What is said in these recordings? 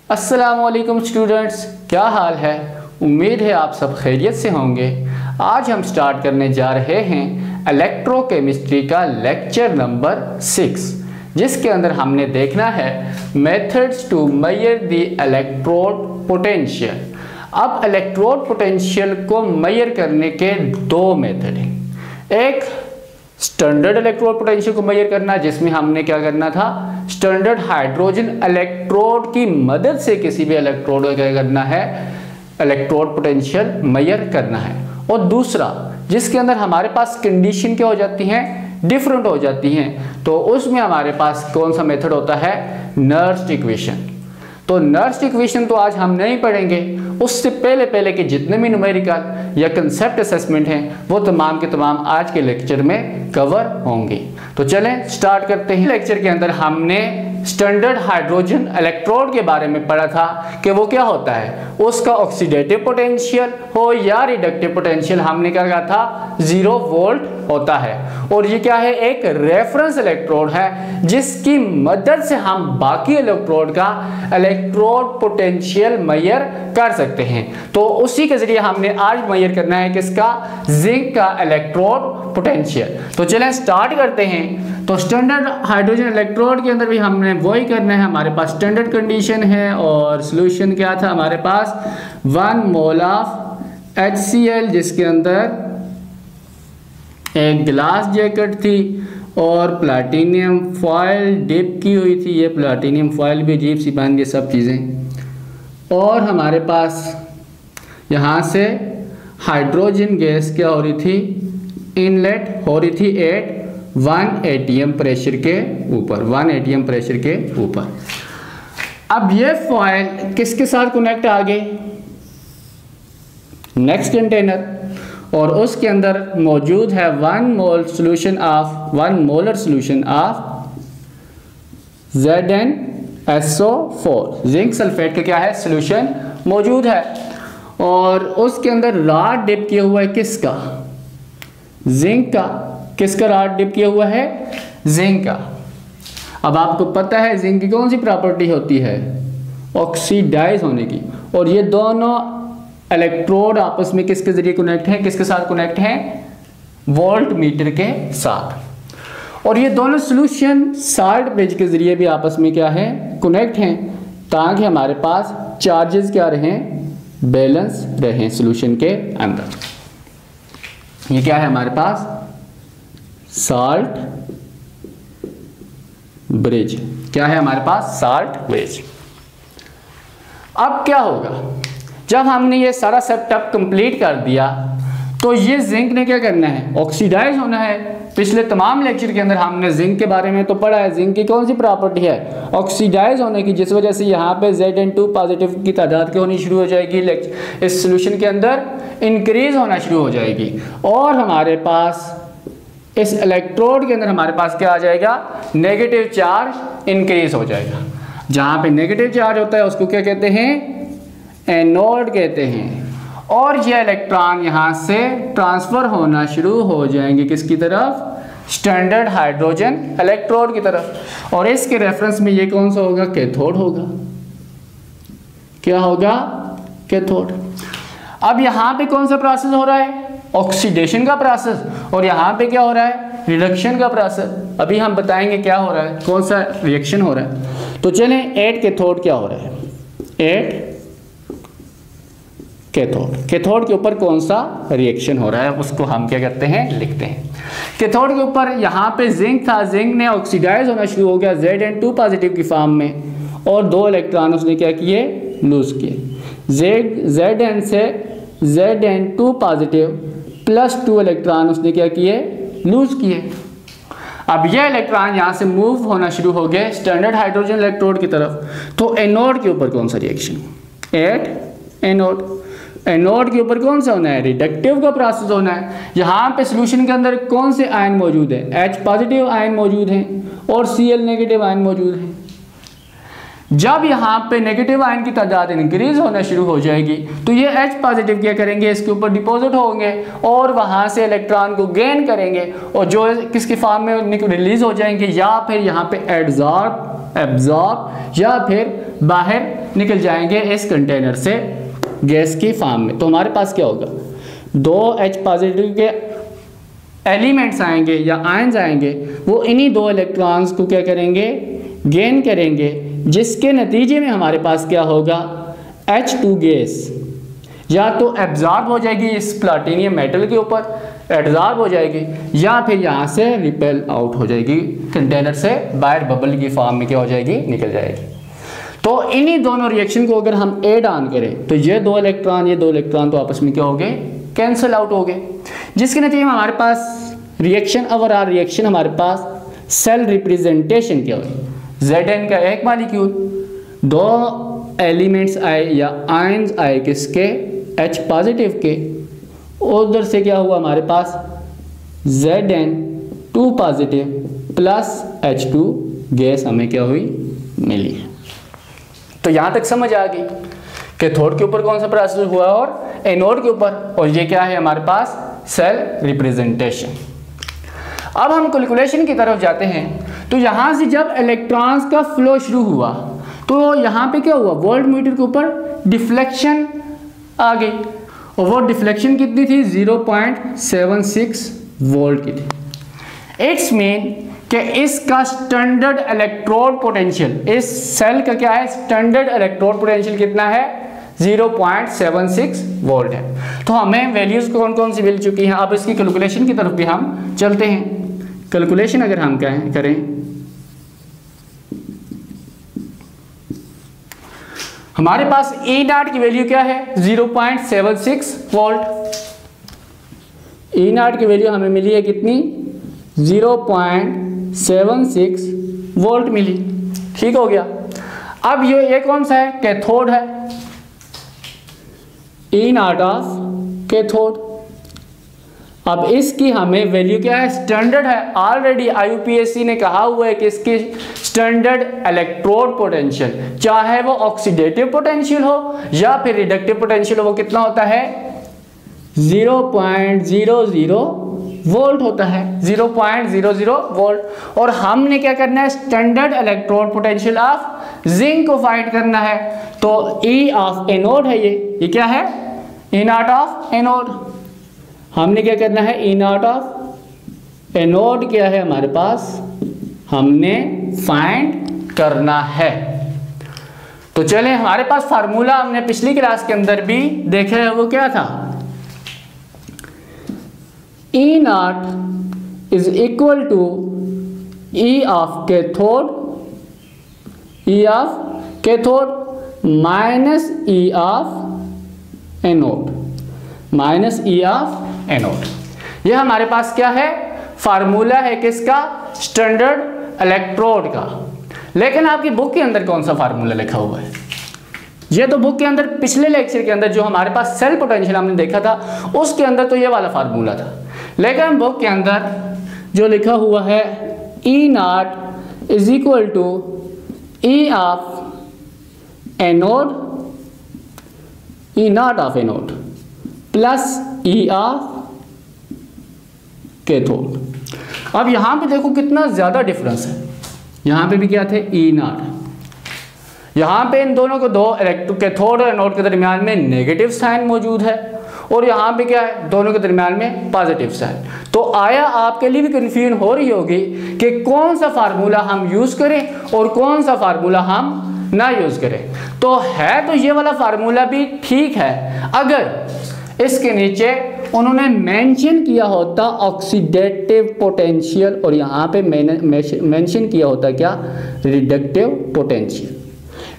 अस्सलामुअलैकुम स्टूडेंट्स, क्या हाल है। उम्मीद है आप सब खैरियत से होंगे। आज हम स्टार्ट करने जा रहे हैं इलेक्ट्रोकेमिस्ट्री का लेक्चर नंबर 6, जिसके अंदर हमने देखना है methods to measure the electrode potential. अब इलेक्ट्रोड पोटेंशियल को मेजर करने के दो मेथड हैं। एक स्टैंडर्ड इलेक्ट्रोड पोटेंशियल को मेजर करना, जिसमें हमने क्या करना था, स्टैंडर्ड हाइड्रोजन इलेक्ट्रोड की मदद से किसी भी इलेक्ट्रोड को क्या करना है, इलेक्ट्रोड पोटेंशियल मेजर करना है। और दूसरा जिसके अंदर हमारे पास कंडीशन क्या हो जाती हैं, डिफरेंट हो जाती हैं, तो उसमें हमारे पास कौन सा मेथड होता है, नर्स्ट इक्वेशन। तो नर्स्ट इक्वेशन तो आज हम नहीं पढ़ेंगे, उससे पहले के जितने भी न्यूमेरिकल या कंसेप्ट असेसमेंट हैं वो तमाम के तमाम आज के लेक्चर में कवर होंगे। तो चलें स्टार्ट करते हैं। लेक्चर के अंदर हमने स्टैंडर्ड हाइड्रोजन इलेक्ट्रोड के बारे में पढ़ा था कि वो क्या होता है, उसका ऑक्सीडेटिव पोटेंशियल हो या रिडक्टिव पोटेंशियल हमने क्या कहा था, 0 वोल्ट होता है। और ये क्या है, एक रेफरेंस इलेक्ट्रोड है जिसकी मदद से हम बाकी इलेक्ट्रोड का इलेक्ट्रोड पोटेंशियल मेजर कर सकते हैं। तो उसी के जरिए हमने आज मेजर करना है किसका, जिंक का इलेक्ट्रोड पोटेंशियल। तो चलें स्टार्ट करते हैं। तो स्टैंडर्ड हाइड्रोजन इलेक्ट्रोड के अंदर भी हमने वही करना है। हमारे पास स्टैंडर्ड कंडीशन है और सॉल्यूशन क्या था हमारे पास, 1 मोल ऑफ HCl, जिसके अंदर एक ग्लास जैकेट थी और प्लैटिनियम फॉयल डिप की हुई थी। ये प्लैटिनियम फॉयल भी अजीब सी बन गई सब चीज़ें। और हमारे पास यहाँ से हाइड्रोजन गैस क्या हो रही थी, इनलेट हो रही थी एट 1 atm प्रेशर के ऊपर, 1 atm प्रेशर के ऊपर। अब ये फॉयल किसके साथ कनेक्ट आ गए, नेक्स्ट कंटेनर, और उसके अंदर मौजूद है 1 molar solution of ZnSO4, zinc sulphate का क्या है, सोल्यूशन मौजूद है। और उसके अंदर रॉड डिप किया हुआ है किसका, जिंक का। किसका रॉड डिप किया हुआ है, जिंक का। अब आपको पता है जिंक की कौन सी प्रॉपर्टी होती है, ऑक्सीडाइज होने की। और ये दोनों इलेक्ट्रोड आपस में किसके जरिए कनेक्ट हैं, किसके साथ कनेक्ट हैं, वोल्ट मीटर के साथ। और ये दोनों सॉल्यूशन साल्ट ब्रिज के जरिए भी आपस में क्या है, कनेक्ट हैं, ताकि हमारे पास चार्जेस क्या रहें, बैलेंस रहें सॉल्यूशन के अंदर। ये क्या है हमारे पास, साल्ट ब्रिज। क्या है हमारे पास, साल्ट ब्रिज। अब क्या होगा, जब हमने ये सारा सेटअप कंप्लीट कर दिया तो ये जिंक ने क्या करना है, ऑक्सीडाइज होना है। पिछले तमाम लेक्चर के अंदर हमने जिंक के बारे में तो पढ़ा है, जिंक की कौन सी प्रॉपर्टी है, ऑक्सीडाइज होने की, जिस वजह से यहाँ पे Zn2 पॉजिटिव की तादाद क्या होनी शुरू हो जाएगी, इस सोल्यूशन के अंदर इंक्रीज होना शुरू हो जाएगी। और हमारे पास इस इलेक्ट्रोड के अंदर हमारे पास क्या आ जाएगा, नेगेटिव चार्ज इंक्रीज हो जाएगा। जहाँ पे नेगेटिव चार्ज होता है उसको क्या कहते हैं, एनोड कहते हैं। और ये इलेक्ट्रॉन यहाँ से ट्रांसफर होना शुरू हो जाएंगे किसकी तरफ, स्टैंडर्ड हाइड्रोजन इलेक्ट्रोड की तरफ। और इसके रेफरेंस में ये कौन सा होगा, कैथोड होगा। क्या होगा, कैथोड। अब यहाँ पे कौन सा प्रोसेस हो रहा है, ऑक्सीडेशन का प्रोसेस। और यहाँ पे क्या हो रहा है, रिडक्शन का प्रोसेस। अभी हम बताएंगे क्या हो रहा है, कौन सा रिएक्शन हो रहा है। तो चलें, 8 कैथोड क्या हो रहा है, 8 कैथोड। कैथोड के ऊपर कौन सा रिएक्शन हो रहा है उसको हम क्या करते हैं, लिखते हैं। कैथोड के ऊपर यहाँ पे जिंक था, जिंक ने ऑक्सीडाइज होना शुरू हो गया Zn2 पॉजिटिव की फॉर्म में, और 2 इलेक्ट्रॉन उसने क्या किए, लूज किए। Zn से Zn2 पॉजिटिव प्लस 2 इलेक्ट्रॉन उसने क्या किए, लूज किए। अब ये इलेक्ट्रॉन यहाँ से मूव होना शुरू हो गए स्टैंडर्ड हाइड्रोजन इलेक्ट्रोड की तरफ। तो एनोड के ऊपर कौन सा रिएक्शन, 8 एनोड। एनोड के ऊपर कौन सा होना है, रिडक्टिव का प्रोसेस होना है। यहाँ पे सॉल्यूशन के अंदर कौन से आयन मौजूद है, H पॉजिटिव आयन मौजूद हैं और Cl नेगेटिव आयन मौजूद हैं। जब यहाँ पे नेगेटिव आयन की तादाद इंक्रीज होना शुरू हो जाएगी तो ये H पॉजिटिव क्या करेंगे, इसके ऊपर डिपॉजिट होंगे और वहाँ से इलेक्ट्रॉन को गेन करेंगे और जो किसके फॉर्म में रिलीज हो जाएंगे, या फिर यहाँ पे एब्जॉर्ब या फिर बाहर निकल जाएंगे इस कंटेनर से गैस की फॉर्म में। तो हमारे पास क्या होगा, 2H पॉजिटिव के एलिमेंट्स आएंगे या आयंस आएंगे, वो इन्हीं 2 इलेक्ट्रॉन्स को क्या करेंगे, गेन करेंगे, जिसके नतीजे में हमारे पास क्या होगा, H2 गैस या तो एब्जॉर्ब हो जाएगी इस प्लैटिनम मेटल के ऊपर, एब्जॉर्ब हो जाएगी, या फिर यहाँ से रिपेल आउट हो जाएगी, कंटेनर से बाहर बबल की फॉर्म में क्या हो जाएगी, निकल जाएगी। तो इन्हीं दोनों रिएक्शन को अगर हम ऐड ऑन करें तो ये 2 इलेक्ट्रॉन तो आपस में क्या हो गए, कैंसिल आउट हो गए, जिसके नतीजे में हमारे पास रिएक्शन ओवरऑल रिएक्शन हमारे पास सेल रिप्रेजेंटेशन क्या हुई, Zn का एक मॉलिक्यूल, 2 एलिमेंट्स आए या आयंस आए किसके, H पॉजिटिव के, उधर से क्या हुआ हमारे पास Zn2 positive plus H2 gas हमें क्या हुई, मिली है। तो यहाँ तक समझ आ गई कैथोड के ऊपर कौन सा प्रोसेस हुआ और एनोड के ऊपर, और ये क्या है हमारे पास सेल रिप्रेजेंटेशन। अब हम कैलकुलेशन की तरफ जाते हैं। तो यहाँ से जब इलेक्ट्रॉन्स का फ्लो शुरू हुआ तो यहाँ पे क्या हुआ, वोल्ट मीटर के ऊपर डिफ्लेक्शन आ गई, और वो डिफ्लेक्शन कितनी थी, 0.76 वोल्ट की थी। इट्स मीन कि इसका स्टैंडर्ड इलेक्ट्रोड पोटेंशियल, इस सेल का क्या है, स्टैंडर्ड इलेक्ट्रोड पोटेंशियल कितना है, 0.76 वोल्ट है। तो हमें वैल्यूज कौन कौन सी मिल चुकी हैं। अब इसकी कैलकुलेशन की तरफ भी हम चलते हैं। कैलकुलेशन अगर हम करें हमारे पास E नॉट की वैल्यू क्या है, 0.76 वोल्ट। E नॉट की वैल्यू हमें मिली है कितनी, 0.76 वोल्ट मिली, ठीक हो गया। अब ये कौन सा है, कैथोड है, E नॉट ऑफ कैथोड। अब इसकी हमें वैल्यू क्या है, स्टैंडर्ड है, ऑलरेडी IUPAC ने कहा हुआ है कि इसकी स्टैंडर्ड इलेक्ट्रोड पोटेंशियल, चाहे वो ऑक्सीडेटिव पोटेंशियल हो या फिर रिडक्टिव पोटेंशियल हो, वो कितना होता है, 0.00 वोल्ट होता है, 0.00 वोल्ट। और हमने क्या करना है, standard electrode potential of zinc को फाइंड करना है। तो E ऑफ एनोड है, ये क्या है, E नॉट ऑफ एनोड। हमने क्या करना है, E नॉट ऑफ एनोड क्या है हमारे पास, हमने फाइंड करना है। तो चले, हमारे पास फार्मूला हमने पिछली क्लास के अंदर भी देखा है, वो क्या था, E naught is equal to E of cathode, E of cathode minus E of anode, minus E of anode. ये हमारे पास क्या है, फार्मूला है किसका, स्टैंडर्ड इलेक्ट्रोड का। लेकिन आपकी बुक के अंदर कौन सा फार्मूला लिखा हुआ है, ये तो बुक के अंदर पिछले लेक्चर के अंदर जो हमारे पास सेल पोटेंशियल हमने देखा था उसके अंदर तो ये वाला फार्मूला था। लेकिन बुक के अंदर जो लिखा हुआ है, E naught is equal to E of anode, E naught of anode plus E of cathode. अब यहां पे देखो कितना ज्यादा डिफरेंस है, यहां पे भी क्या थे, E नॉट, यहां पे इन दोनों को, दो कैथोड और एनोड के दरमियान में नेगेटिव साइन मौजूद है, और यहाँ पे क्या है, दोनों के दरमियान में पॉजिटिव साइन। तो आया आपके लिए भी कंफ्यूजन हो रही होगी कि कौन सा फार्मूला हम यूज करें और कौन सा फार्मूला हम ना यूज करें। तो है तो ये वाला फार्मूला भी ठीक है अगर इसके नीचे उन्होंने मेंशन किया होता ऑक्सीडेटिव पोटेंशियल, और यहाँ पे मेंशन किया होता क्या, रिडक्टिव पोटेंशियल।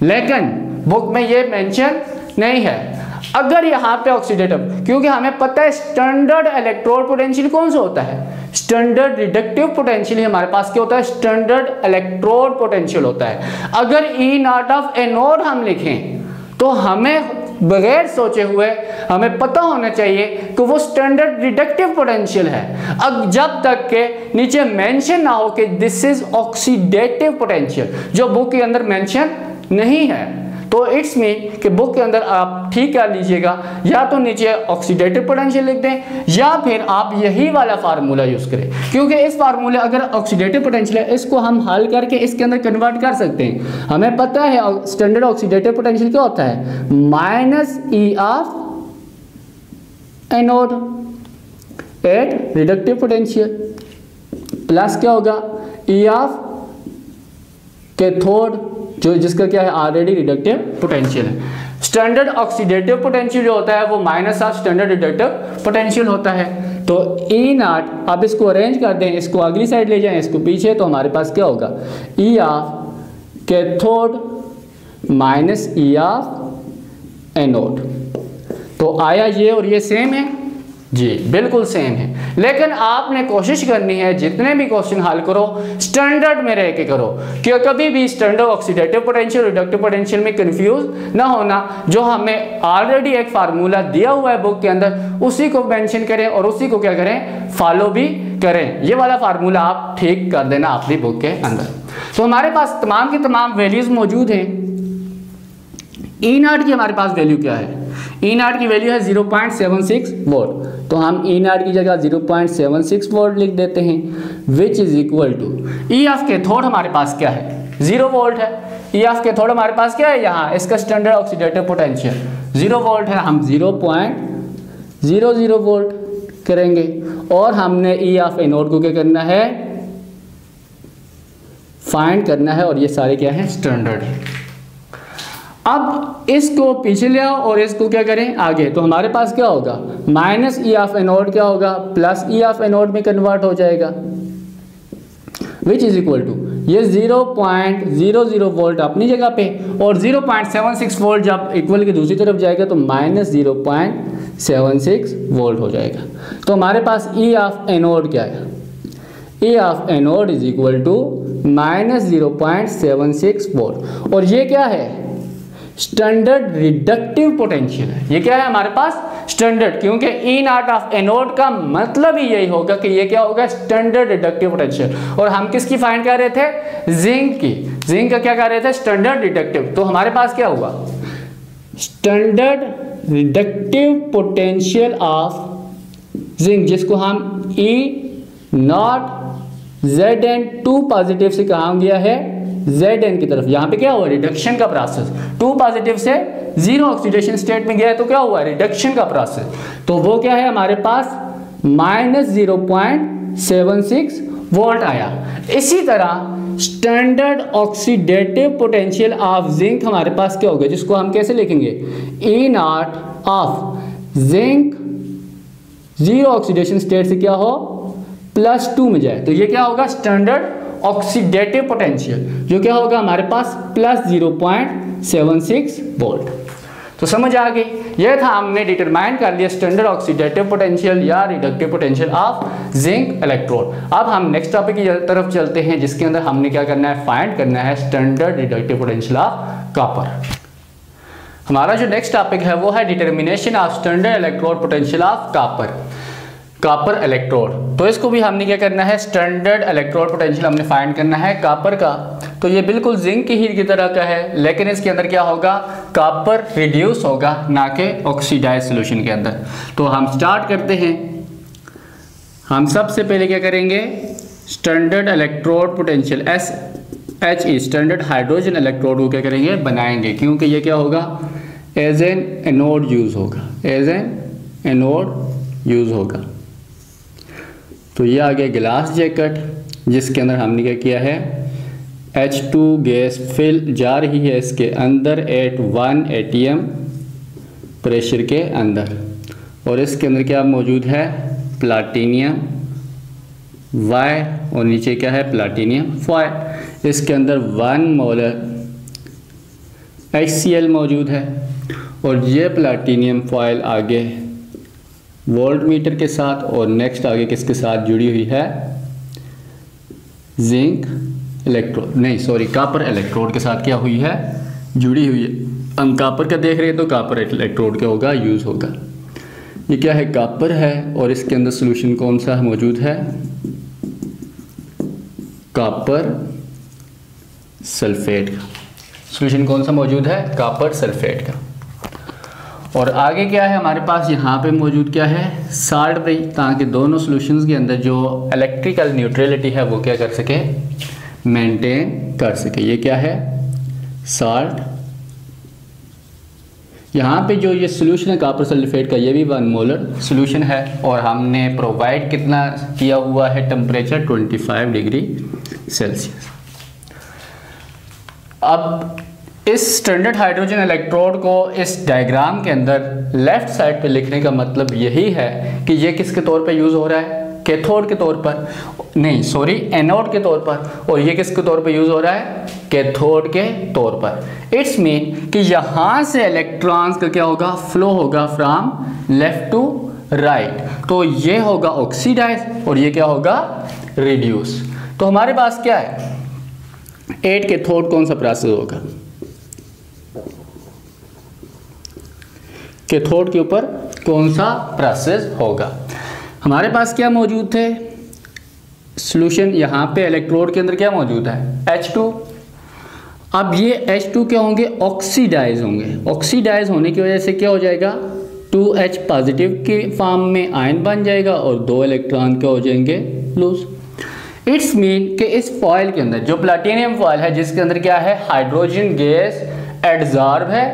लेकिन बुक में ये मेंशन नहीं है। अगर यहाँ पे ऑक्सीडेटिव, क्योंकि हमें पता है स्टैंडर्ड इलेक्ट्रोड पोटेंशियल कौन सा होता है, स्टैंडर्ड रिडक्टिव पोटेंशियल हमारे पास क्या होता है, स्टैंडर्ड इलेक्ट्रोड पोटेंशियल होता है। अगर E नॉट ऑफ एनोड हम लिखें तो हमें बगैर सोचे हुए हमें पता होना चाहिए कि वो स्टैंडर्ड रिडक्टिव पोटेंशियल है, अब जब तक के नीचे मेंशन ना हो कि दिस इज ऑक्सीडेटिव पोटेंशियल, जो बुक के अंदर मेंशन नहीं है। तो इट्स मीन कि बुक के अंदर आप ठीक कर लीजिएगा, या तो नीचे ऑक्सीडेटिव पोटेंशियल लिख दें या फिर आप यही वाला फार्मूला यूज़ करें, क्योंकि इस फार्मूले अगर ऑक्सीडेटिव पोटेंशियल है इसको हम हल करके इसके अंदर कन्वर्ट कर सकते हैं। हमें पता है स्टैंडर्ड ऑक्सीडेटिव पोटेंशियल क्या होता है, minus E of anode at reductive potential plus क्या होगा ई ऑफ कैथोड जो जिसका क्या है ऑलरेडी रिडक्टिव पोटेंशियल है। स्टैंडर्ड ऑक्सीडेटिव पोटेंशियल जो होता है वो minus of standard reductive potential होता है। तो ई नॉट आप इसको अरेंज कर दें, इसको अगली साइड ले जाएं, इसको पीछे, तो हमारे पास क्या होगा E of cathode minus E of anode. तो आया ये और ये सेम है जी, बिल्कुल सेम है। लेकिन आपने कोशिश करनी है जितने भी क्वेश्चन हल करो स्टैंडर्ड में रह के करो, कि कभी भी standard oxidative potential reductive potential में कंफ्यूज ना होना। जो हमें ऑलरेडी एक फार्मूला दिया हुआ है बुक के अंदर उसी को मेंशन करें और उसी को क्या करें, फॉलो भी करें। ये वाला फार्मूला आप ठीक कर देना अपनी बुक के अंदर। तो हमारे पास तमाम की तमाम वैल्यूज मौजूद हैं। ई नॉट की हमारे पास वैल्यू क्या है, ई नॉट की वैल्यू है 0.76 वोल्ट। तो हम ई नॉट की जगह 0.76 वोल्ट लिख देते हैं, which is equal to E of cathode हमारे पास क्या है 0 वोल्ट है। ई ऑफ कैथोड हमारे पास क्या है, यहाँ इसका स्टैंडर्ड ऑक्सीडेटिव पोटेंशियल 0 वोल्ट है, हम 0.00 वोल्ट करेंगे। और हमने ई ऑफ एनोड को क्या करना है, फाइंड करना है, और ये सारे क्या है स्टैंडर्ड है। अब इसको पीछे ले आओ और इसको क्या करें आगे, तो हमारे पास क्या होगा माइनस ई ऑफ एनोड क्या होगा प्लस ई ऑफ एनोड में कन्वर्ट हो जाएगा, विच इज इक्वल टू ये 0.00 वोल्ट अपनी जगह पे और 0.76 वोल्ट जब इक्वल की दूसरी तरफ जाएगा तो माइनस 0.76 वोल्ट हो जाएगा। तो हमारे पास ई ऑफ एनोड क्या है, E of anode is equal to minus 0.76 volt. और ये क्या है, स्टैंडर्ड रिडक्टिव पोटेंशियल है। ये क्या है हमारे पास स्टैंडर्ड, क्योंकि ई नॉट ऑफ एनोड का मतलब ही यही होगा कि ये क्या होगा स्टैंडर्ड रिडक्टिव पोटेंशियल। और हम किसकी फाइंड कर रहे थे, जिंक की। जिंक का क्या कर रहे थे, स्टैंडर्ड रिडक्टिव। तो हमारे पास क्या हुआ, standard reductive potential of zinc, जिसको हम ई नॉट Zn2 पॉजिटिव से कहा गया है Zn की तरफ। यहाँ पे क्या हुआ, रिडक्शन का प्रोसेस। 2 पॉजिटिव से 0 ऑक्सीडेशन स्टेट में गया है तो क्या हुआ, रिडक्शन का प्रोसेस। तो वो क्या है हमारे पास माइनस 0.76 वोल्ट आया। इसी तरह standard oxidative potential of zinc हमारे पास क्या होगा, जिसको हम कैसे लिखेंगे, E naught of zinc 0 oxidation state से क्या हो +2 में जाए, तो ये क्या होगा स्टैंडर्ड ऑक्सीडेटिव पोटेंशियल, जो क्या होगा हमारे पास प्लस 0.76 वोल्ट। तो समझ आ गई, यह था हमने डिटरमाइन कर लिया स्टैंडर्ड ऑक्सीडेटिव पोटेंशियल या reductive potential of zinc electrode. अब हम नेक्स्ट टॉपिक की तरफ चलते हैं, जिसके अंदर हमने क्या करना है, फाइंड करना है standard reductive potential of copper. हमारा जो नेक्स्ट टॉपिक है वो है determination of standard electrode potential of copper electrode. तो इसको भी हमने क्या करना है, स्टैंडर्ड इलेक्ट्रोड पोटेंशियल हमने फाइंड करना है कॉपर का। तो ये बिल्कुल जिंक की ही की तरह का है, लेकिन इसके अंदर क्या होगा, कॉपर रिड्यूस होगा, ना कि ऑक्सीडाइज सोल्यूशन के अंदर। तो हम स्टार्ट करते हैं। हम सबसे पहले क्या करेंगे, standard electrode potential SHE standard hydrogen electrode को क्या करेंगे, बनाएंगे, क्योंकि ये क्या होगा एज एन एनोड यूज होगा, एज एन एनोड यूज होगा। तो ये आ गया गिलास जैकेट, जिसके अंदर हमने क्या किया है, H2 गैस फिल जा रही है इसके अंदर एट 1 atm प्रेशर के अंदर, और इसके अंदर क्या मौजूद है, प्लाटीनियम Y और नीचे क्या है, प्लाटीनियम Φ। इसके अंदर 1 मोलर HCl मौजूद है, और ये प्लाटीनियम फॉयल आगे वोल्ट मीटर के साथ और नेक्स्ट आगे किसके साथ जुड़ी हुई है, जिंक इलेक्ट्रोड, नहीं सॉरी कॉपर इलेक्ट्रोड के साथ क्या हुई है, जुड़ी हुई है। हम कॉपर का देख रहे हैं तो कॉपर इलेक्ट्रोड क्या होगा, यूज़ होगा। ये क्या है, कॉपर है, और इसके अंदर सोल्यूशन कौन सा मौजूद है, कॉपर सल्फेट का। सोल्यूशन कौन सा मौजूद है, कॉपर सल्फेट का। और आगे क्या है हमारे पास, यहाँ पे मौजूद क्या है, साल्ट भाई, ताकि दोनों सॉल्यूशंस के अंदर जो इलेक्ट्रिकल न्यूट्रलिटी है वो क्या कर सके, मेंटेन कर सके। ये क्या है, साल्ट। यहाँ पे जो ये सोल्यूशन है कॉपर सल्फेट का, ये भी 1 मोलर सोल्यूशन है और हमने प्रोवाइड कितना किया हुआ है, टेम्परेचर 25 डिग्री सेल्सियस। अब इस स्टैंडर्ड हाइड्रोजन इलेक्ट्रोड को इस डायग्राम के अंदर लेफ्ट साइड पे लिखने का मतलब यही है कि ये किसके तौर पे यूज़ हो रहा है, कैथोड के तौर पर, नहीं सॉरी एनोड के तौर पर, और ये किसके तौर पे यूज़ हो रहा है, कैथोड के तौर पर। इट्स मीन कि यहाँ से इलेक्ट्रॉन्स का क्या होगा, फ्लो होगा फ्रॉम लेफ्ट टू राइट, तो ये होगा ऑक्सीडाइज और ये क्या होगा, रिड्यूस। तो हमारे पास क्या है, 8 कैथोड कौन सा प्रोसेस होगा, कैथोड के ऊपर कौन सा प्रोसेस होगा। हमारे पास क्या मौजूद थे, सॉल्यूशन, यहाँ पे इलेक्ट्रोड के अंदर क्या मौजूद है, H2। अब ये H2 क्या होंगे, ऑक्सीडाइज होंगे। ऑक्सीडाइज होने की वजह से क्या हो जाएगा, 2H पॉजिटिव के फॉर्म में आयन बन जाएगा और 2 इलेक्ट्रॉन क्या हो जाएंगे, लूज। इट्स मीन कि इस फॉयल के अंदर जो प्लैटिनम फॉयल है, जिसके अंदर क्या है, हाइड्रोजन गैस एडजॉर्ब है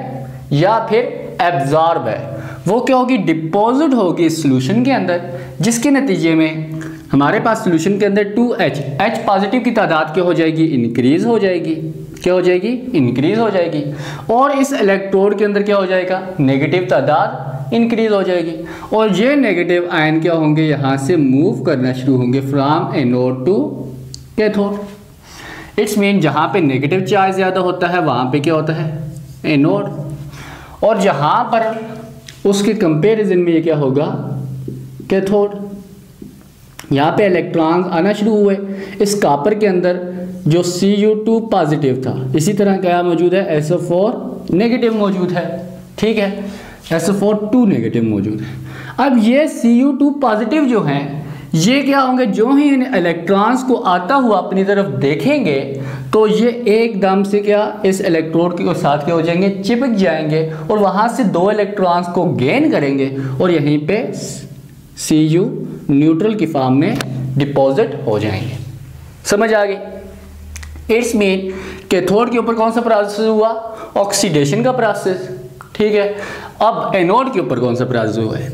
या फिर एब्जॉर्ब है, वो क्या होगी, डिपॉजिट होगी इस सॉल्यूशन के अंदर, जिसके नतीजे में हमारे पास सॉल्यूशन के अंदर 2H, H पॉजिटिव की तादाद क्या हो जाएगी, इंक्रीज हो जाएगी, क्या हो जाएगी, इंक्रीज हो जाएगी। और इस इलेक्ट्रोड के अंदर क्या हो जाएगा, नेगेटिव तादाद इंक्रीज हो जाएगी और ये नेगेटिव आयन क्या होंगे, यहाँ से मूव करना शुरू होंगे from anode to cathode. It's mean जहाँ पे नेगेटिव चार्ज ज़्यादा होता है वहाँ पे क्या होता है, एनोड, और जहाँ पर उसके कंपैरिजन में ये क्या होगा, कैथोड। यहाँ पे इलेक्ट्रॉन्स आना शुरू हुए इस कॉपर के अंदर, जो Cu2 पॉजिटिव था, इसी तरह क्या मौजूद है, SO4 नेगेटिव मौजूद है, ठीक है, SO4 नेगेटिव मौजूद है। अब ये Cu2 पॉजिटिव जो हैं, ये क्या होंगे, जो ही इन इलेक्ट्रॉन्स को आता हुआ अपनी तरफ देखेंगे तो ये एकदम से क्या इस इलेक्ट्रोड के साथ क्या हो जाएंगे, चिपक जाएंगे और वहाँ से 2 इलेक्ट्रॉन्स को गेन करेंगे और यहीं पे Cu न्यूट्रल की फॉर्म में डिपॉजिट हो जाएंगे। समझ आ गई। इट्स मीन कैथोड के ऊपर कौन सा प्रोसेस हुआ, ऑक्सीडेशन का प्रोसेस, ठीक है। अब एनोड के ऊपर कौन सा प्रोसेस हुआ है,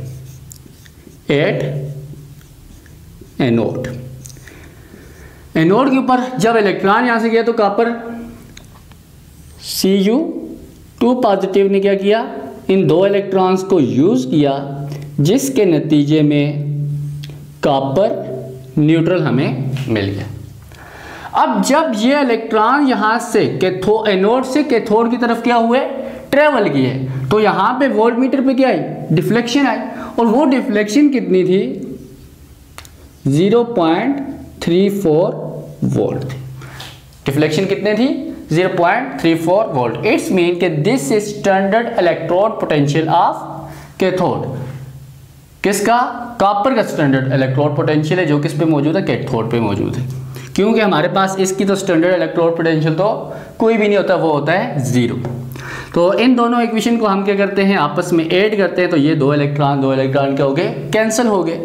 एनोड। एनोड के ऊपर जब इलेक्ट्रॉन यहां से गया तो कॉपर Cu2 पॉजिटिव ने क्या किया, इन 2 इलेक्ट्रॉन्स को यूज किया, जिसके नतीजे में कॉपर न्यूट्रल हमें मिल गया। अब जब ये इलेक्ट्रॉन यहां से एनोड से कैथोड की तरफ क्या हुए, ट्रेवल किए, तो यहां पे वोल्टमीटर पे क्या आई, डिफ्लेक्शन आई, और वो डिफ्लेक्शन कितनी थी, 0.34 वोल्ट थी। डिफ्लेक्शन कितने थी, 0.34 वोल्ट। इट्स मीन कि this is standard electrode potential of cathode. किसका, कॉपर का स्टैंडर्ड इलेक्ट्रोड पोटेंशियल है, जो किस पे मौजूद है, कैथोड पे मौजूद है। क्योंकि हमारे पास इसकी तो स्टैंडर्ड इलेक्ट्रोड पोटेंशियल तो कोई भी नहीं होता, वो होता है 0। तो इन दोनों इक्वेशन को हम क्या करते हैं, आपस में ऐड करते हैं, तो ये 2 इलेक्ट्रॉन क्या हो गए, कैंसिल हो गए।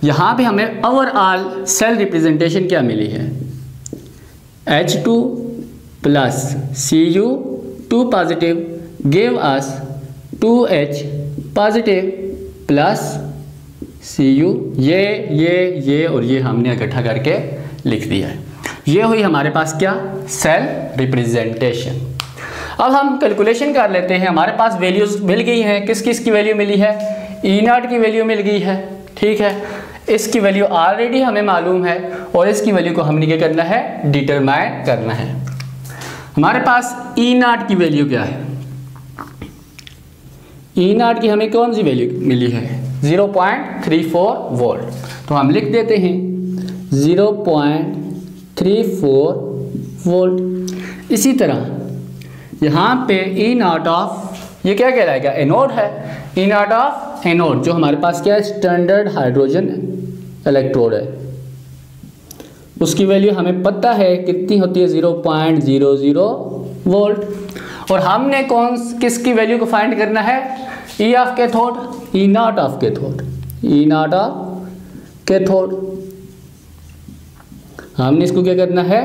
यहाँ पे हमें ओवरऑल सेल रिप्रेजेंटेशन क्या मिली है, H2 plus Cu2 positive give us 2H positive plus Cu, ये और ये हमने इकट्ठा करके लिख दिया है। ये हुई हमारे पास क्या, सेल रिप्रेजेंटेशन। अब हम कैलकुलेशन कर लेते हैं। हमारे पास वैल्यूज मिल गई हैं, किस किस की वैल्यू मिली है, E0 की वैल्यू मिल गई है, ठीक है। इसकी वैल्यू ऑलरेडी हमें मालूम है और इसकी वैल्यू को हमने क्या करना है, डिटरमाइन करना है। हमारे पास E0 की वैल्यू क्या है, E0 की हमें कौन सी वैल्यू मिली है, 0.34 वोल्ट। तो हम लिख देते हैं 0.34 वोल्ट। इसी तरह यहाँ पे E0 ऑफ ये क्या कहलाएगा, एनोड है। E0 ऑफ एनोड जो हमारे पास क्या है, स्टैंडर्ड हाइड्रोजन इलेक्ट्रोड है, उसकी वैल्यू हमें पता है कितनी होती है, 0.00 वोल्ट। और हमने किसकी वैल्यू को फाइंड करना है, E of cathode, E naught of cathode, E naught of cathode. हमने इसको क्या करना है,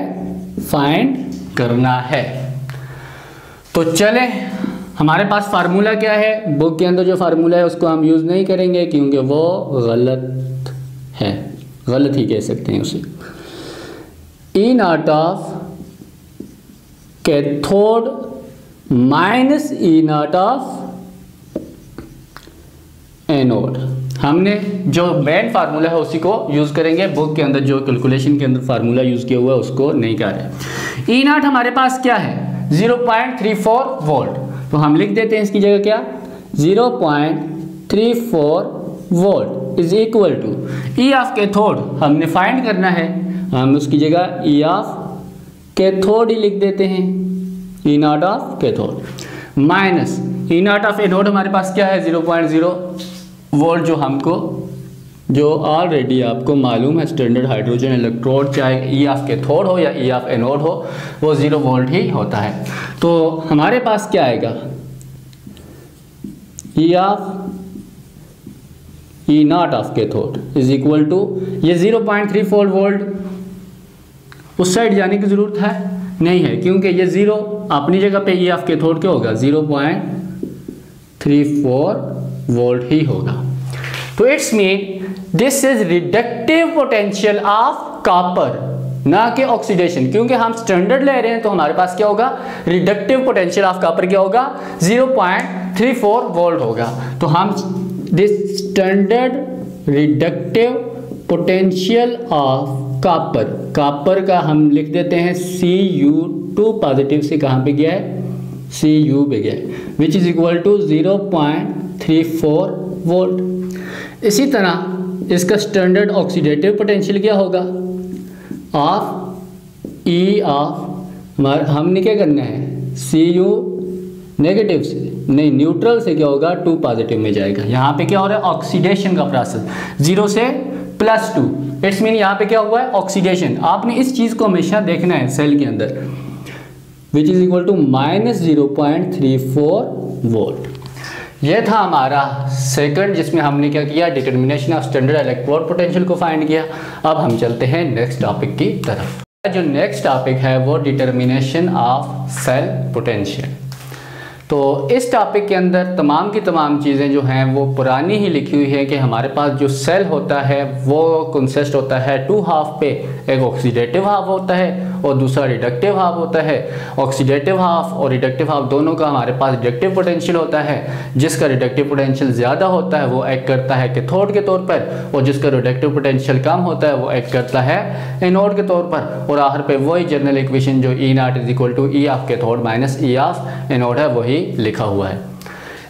फाइंड करना है। तो चले, हमारे पास फार्मूला क्या है, बुक के अंदर जो फार्मूला है उसको हम यूज नहीं करेंगे क्योंकि वो गलत है, गलत ही कह सकते हैं उसे। E naught of cathode minus E naught of anode, हमने जो मेन फार्मूला है उसी को यूज करेंगे, बुक के अंदर जो कैलकुलेशन के अंदर फार्मूला यूज किया हुआ है उसको नहीं कर रहे। ई नॉट हमारे पास क्या है, 0.34 वोल्ट, तो हम लिख देते हैं इसकी जगह क्या, 0.34 volt is equal to E of cathode हमने फाइंड करना है, हम उसकी जगह ई ऑफ कैथोड ही लिख देते हैं, E naught of cathode minus E naught of anode हमारे पास क्या है 0.0 वोल्ट, जो हमको जो ऑलरेडी आपको मालूम है स्टैंडर्ड हाइड्रोजन इलेक्ट्रोड चाहे ई ऑफ कैथोड हो या ई ऑफ एनोड हो वो 0 वोल्ट ही होता है। तो हमारे पास क्या आएगा, E of E naught of cathode is equal to ये 0.34 वोल्ट, उस साइड जाने की जरूरत है नहीं है क्योंकि ये 0 अपनी जगह पे ई ऑफ कैथोड क्या होगा 0.34 वोल्ट ही होगा। तो it's mean this is reductive potential of copper, ना कि ऑक्सीडेशन, क्योंकि हम स्टैंडर्ड ले रहे हैं तो हमारे पास क्या होगा, रिडक्टिव पोटेंशियल ऑफ कॉपर क्या होगा 0.34 वोल्ट होगा। तो हम this standard reductive potential of copper, copper का हम लिख देते हैं Cu2 पॉजिटिव से कहाँ पे गया है, Cu पे गया है, which is equal to 0.34 volt. इसी तरह इसका स्टैंडर्ड ऑक्सीडेटिव पोटेंशियल क्या होगा, ऑफ ई ऑफ हमने क्या करना है Cu नेगेटिव से नहीं न्यूट्रल से क्या होगा 2 पॉजिटिव में जाएगा, यहाँ पे क्या हो रहा है ऑक्सीडेशन का प्रोसेस 0 से +2, इट्स मीन यहाँ पे क्या हुआ है ऑक्सीडेशन। आपने इस चीज़ को हमेशा देखना है सेल के अंदर, which is equal to -0.34 volt. ये था हमारा सेकंड जिसमें हमने क्या किया, determination of standard electrode potential को फाइंड किया। अब हम चलते हैं नेक्स्ट टॉपिक की तरफ। जो नेक्स्ट टॉपिक है वो डिटर्मिनेशन ऑफ सेल पोटेंशियल। तो इस टॉपिक के अंदर तमाम की तमाम चीज़ें जो हैं वो पुरानी ही लिखी हुई है कि हमारे पास जो सेल होता है वो कंसिस्ट होता है 2 हाफ पे, एक ऑक्सीडेटिव हाफ होता है और दूसरा रिडक्टिव हाफ होता है। ऑक्सीडेटिव हाफ और रिडक्टिव हाफ दोनों का हमारे पास रिडक्टिव पोटेंशियल होता है, जिसका रिडक्टिव पोटेंशियल ज़्यादा होता है वो एक्ट करता है कैथोड के तौर पर, और जिसका रिडक्टिव पोटेंशियल कम होता है वो एक्ट करता है एनोड के तौर पर। और आखिर पे वही जनरल इक्वेशन जो E naught is equal to E of cathode minus E of anode है वही लिखा हुआ है।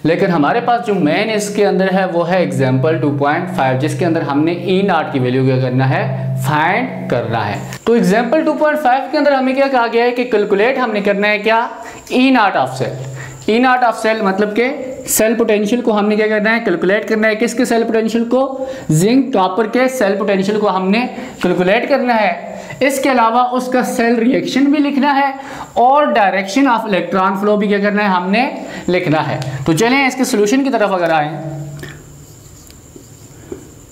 लेकिन हमारे पास जो मेन इसके अंदर है वो है एग्जाम्पल 2.5, जिसके अंदर हमने E नॉट की वैल्यू क्या करना है, फाइंड करना है। तो एग्जाम्पल 2.5 के अंदर हमें क्या कहा गया है कि कैलकुलेट हमने करना है क्या, E naught of cell. E naught of cell मतलब के सेल पोटेंशियल को हमने क्या करना है, कैलकुलेट करना है। किसके सेल पोटेंशियल को, जिंक कॉपर के सेल पोटेंशियल को हमने कैलकुलेट करना है। इसके अलावा उसका सेल रिएक्शन भी लिखना है और डायरेक्शन ऑफ इलेक्ट्रॉन फ्लो भी क्या करना है, हमने लिखना है। तो चलें इसके सॉल्यूशन की तरफ अगर आए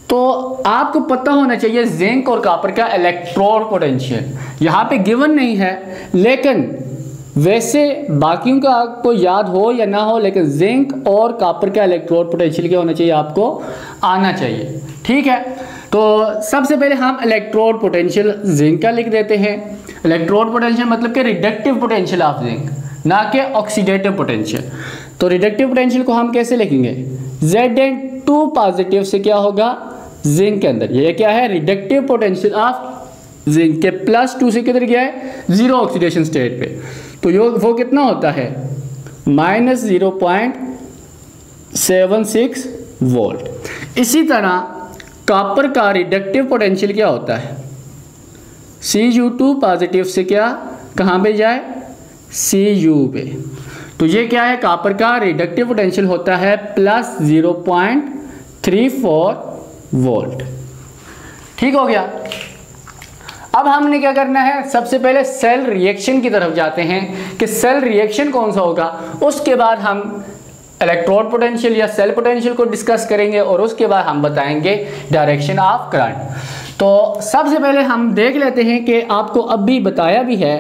तो आपको पता होना चाहिए जिंक और कॉपर का इलेक्ट्रोड पोटेंशियल यहाँ पे गिवन नहीं है, लेकिन वैसे बाकियों का आपको याद हो या ना हो, लेकिन जिंक और कॉपर का इलेक्ट्रोड पोटेंशियल क्या होना चाहिए, आपको आना चाहिए। ठीक है, तो सबसे पहले हम इलेक्ट्रोड पोटेंशियल जिंक का लिख देते हैं। इलेक्ट्रोड पोटेंशियल मतलब कि रिडक्टिव पोटेंशियल ऑफ जिंक, ना कि ऑक्सीडेटिव पोटेंशियल। तो रिडक्टिव पोटेंशियल को हम कैसे लिखेंगे, Zn2 पॉजिटिव से क्या होगा जिंक के अंदर, ये क्या है रिडक्टिव पोटेंशियल ऑफ जिंक के +2 से किधर गया है 0 ऑक्सीडेशन स्टेट पे, तो वो कितना होता है -0.76 वोल्ट। इसी तरह कॉपर का रिडक्टिव पोटेंशियल क्या होता है, Cu2 पॉजिटिव से क्या कहाँ पे जाए, Cu पे, तो ये क्या है कॉपर का रिडक्टिव पोटेंशियल होता है +0.34 वोल्ट। ठीक हो गया। अब हमने क्या करना है, सबसे पहले सेल रिएक्शन की तरफ जाते हैं कि सेल रिएक्शन कौन सा होगा। उसके बाद हम इलेक्ट्रोड पोटेंशियल या सेल पोटेंशियल को डिस्कस करेंगे और उसके बाद हम बताएंगे डायरेक्शन ऑफ करंट। तो सबसे पहले हम देख लेते हैं कि आपको अभी बताया भी है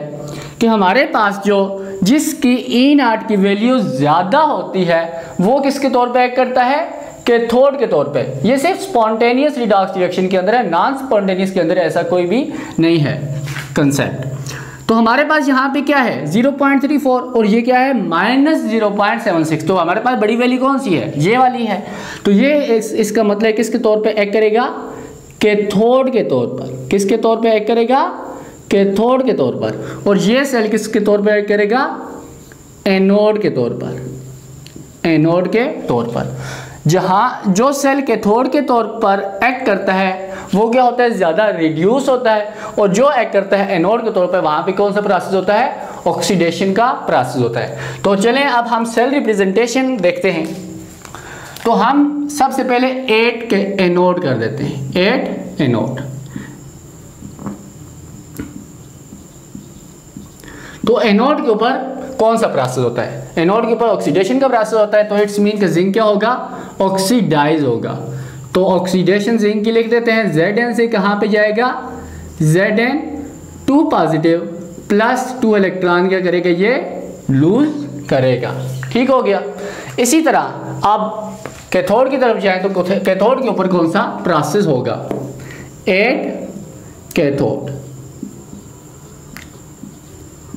कि हमारे पास जो जिसकी ई नॉट की वैल्यू ज़्यादा होती है वो किसके तौर पे एक्ट करता है, कैथोड के तौर पे। ये सिर्फ स्पॉन्टेनियस रिडॉक्स रिएक्शन के अंदर है, नॉन स्पॉन्टेनियस के अंदर ऐसा कोई भी नहीं है कंसेप्ट। तो हमारे पास यहाँ पे क्या है 0.34 और ये क्या है -0.76। तो हमारे पास बड़ी वैल्यू कौन सी है, ये वाली है। तो ये इसका मतलब किसके तौर पे एक्ट करेगा, कैथोड के तौर पर। किसके तौर पे एक्ट करेगा, कैथोड के तौर पर। और ये सेल किसके तौर पे एक्ट करेगा, एनोड के तौर पर। एनोड के तौर पर जहाँ जो सेल कैथोड के तौर पर एक्ट करता है वो क्या होता है, ज़्यादा रिड्यूस होता है। और जो एक्ट करता है एनोड के तौर पर, वहाँ पे कौन सा प्रोसेस होता है, ऑक्सीडेशन का प्रोसेस होता है। तो चलें अब हम सेल रिप्रेजेंटेशन देखते हैं। तो हम सबसे पहले 8 के एनोड कर देते हैं, 8 एनोड। तो एनोड के ऊपर कौन सा प्रोसेस होता है, एनोड के ऊपर ऑक्सीडेशन का प्रोसेस होता है। तो इट्स मीन कि जिंक क्या होगा, ऑक्सीडाइज होगा। तो ऑक्सीडेशन जिंक की लिख देते हैं, Zn से कहाँ पे जाएगा, Zn 2 पॉजिटिव प्लस 2 इलेक्ट्रॉन क्या करेगा, ये लूज करेगा। ठीक हो गया। इसी तरह अब कैथोड की तरफ जाए तो कैथोड के ऊपर कौन सा प्रोसेस होगा, 8 कैथोड।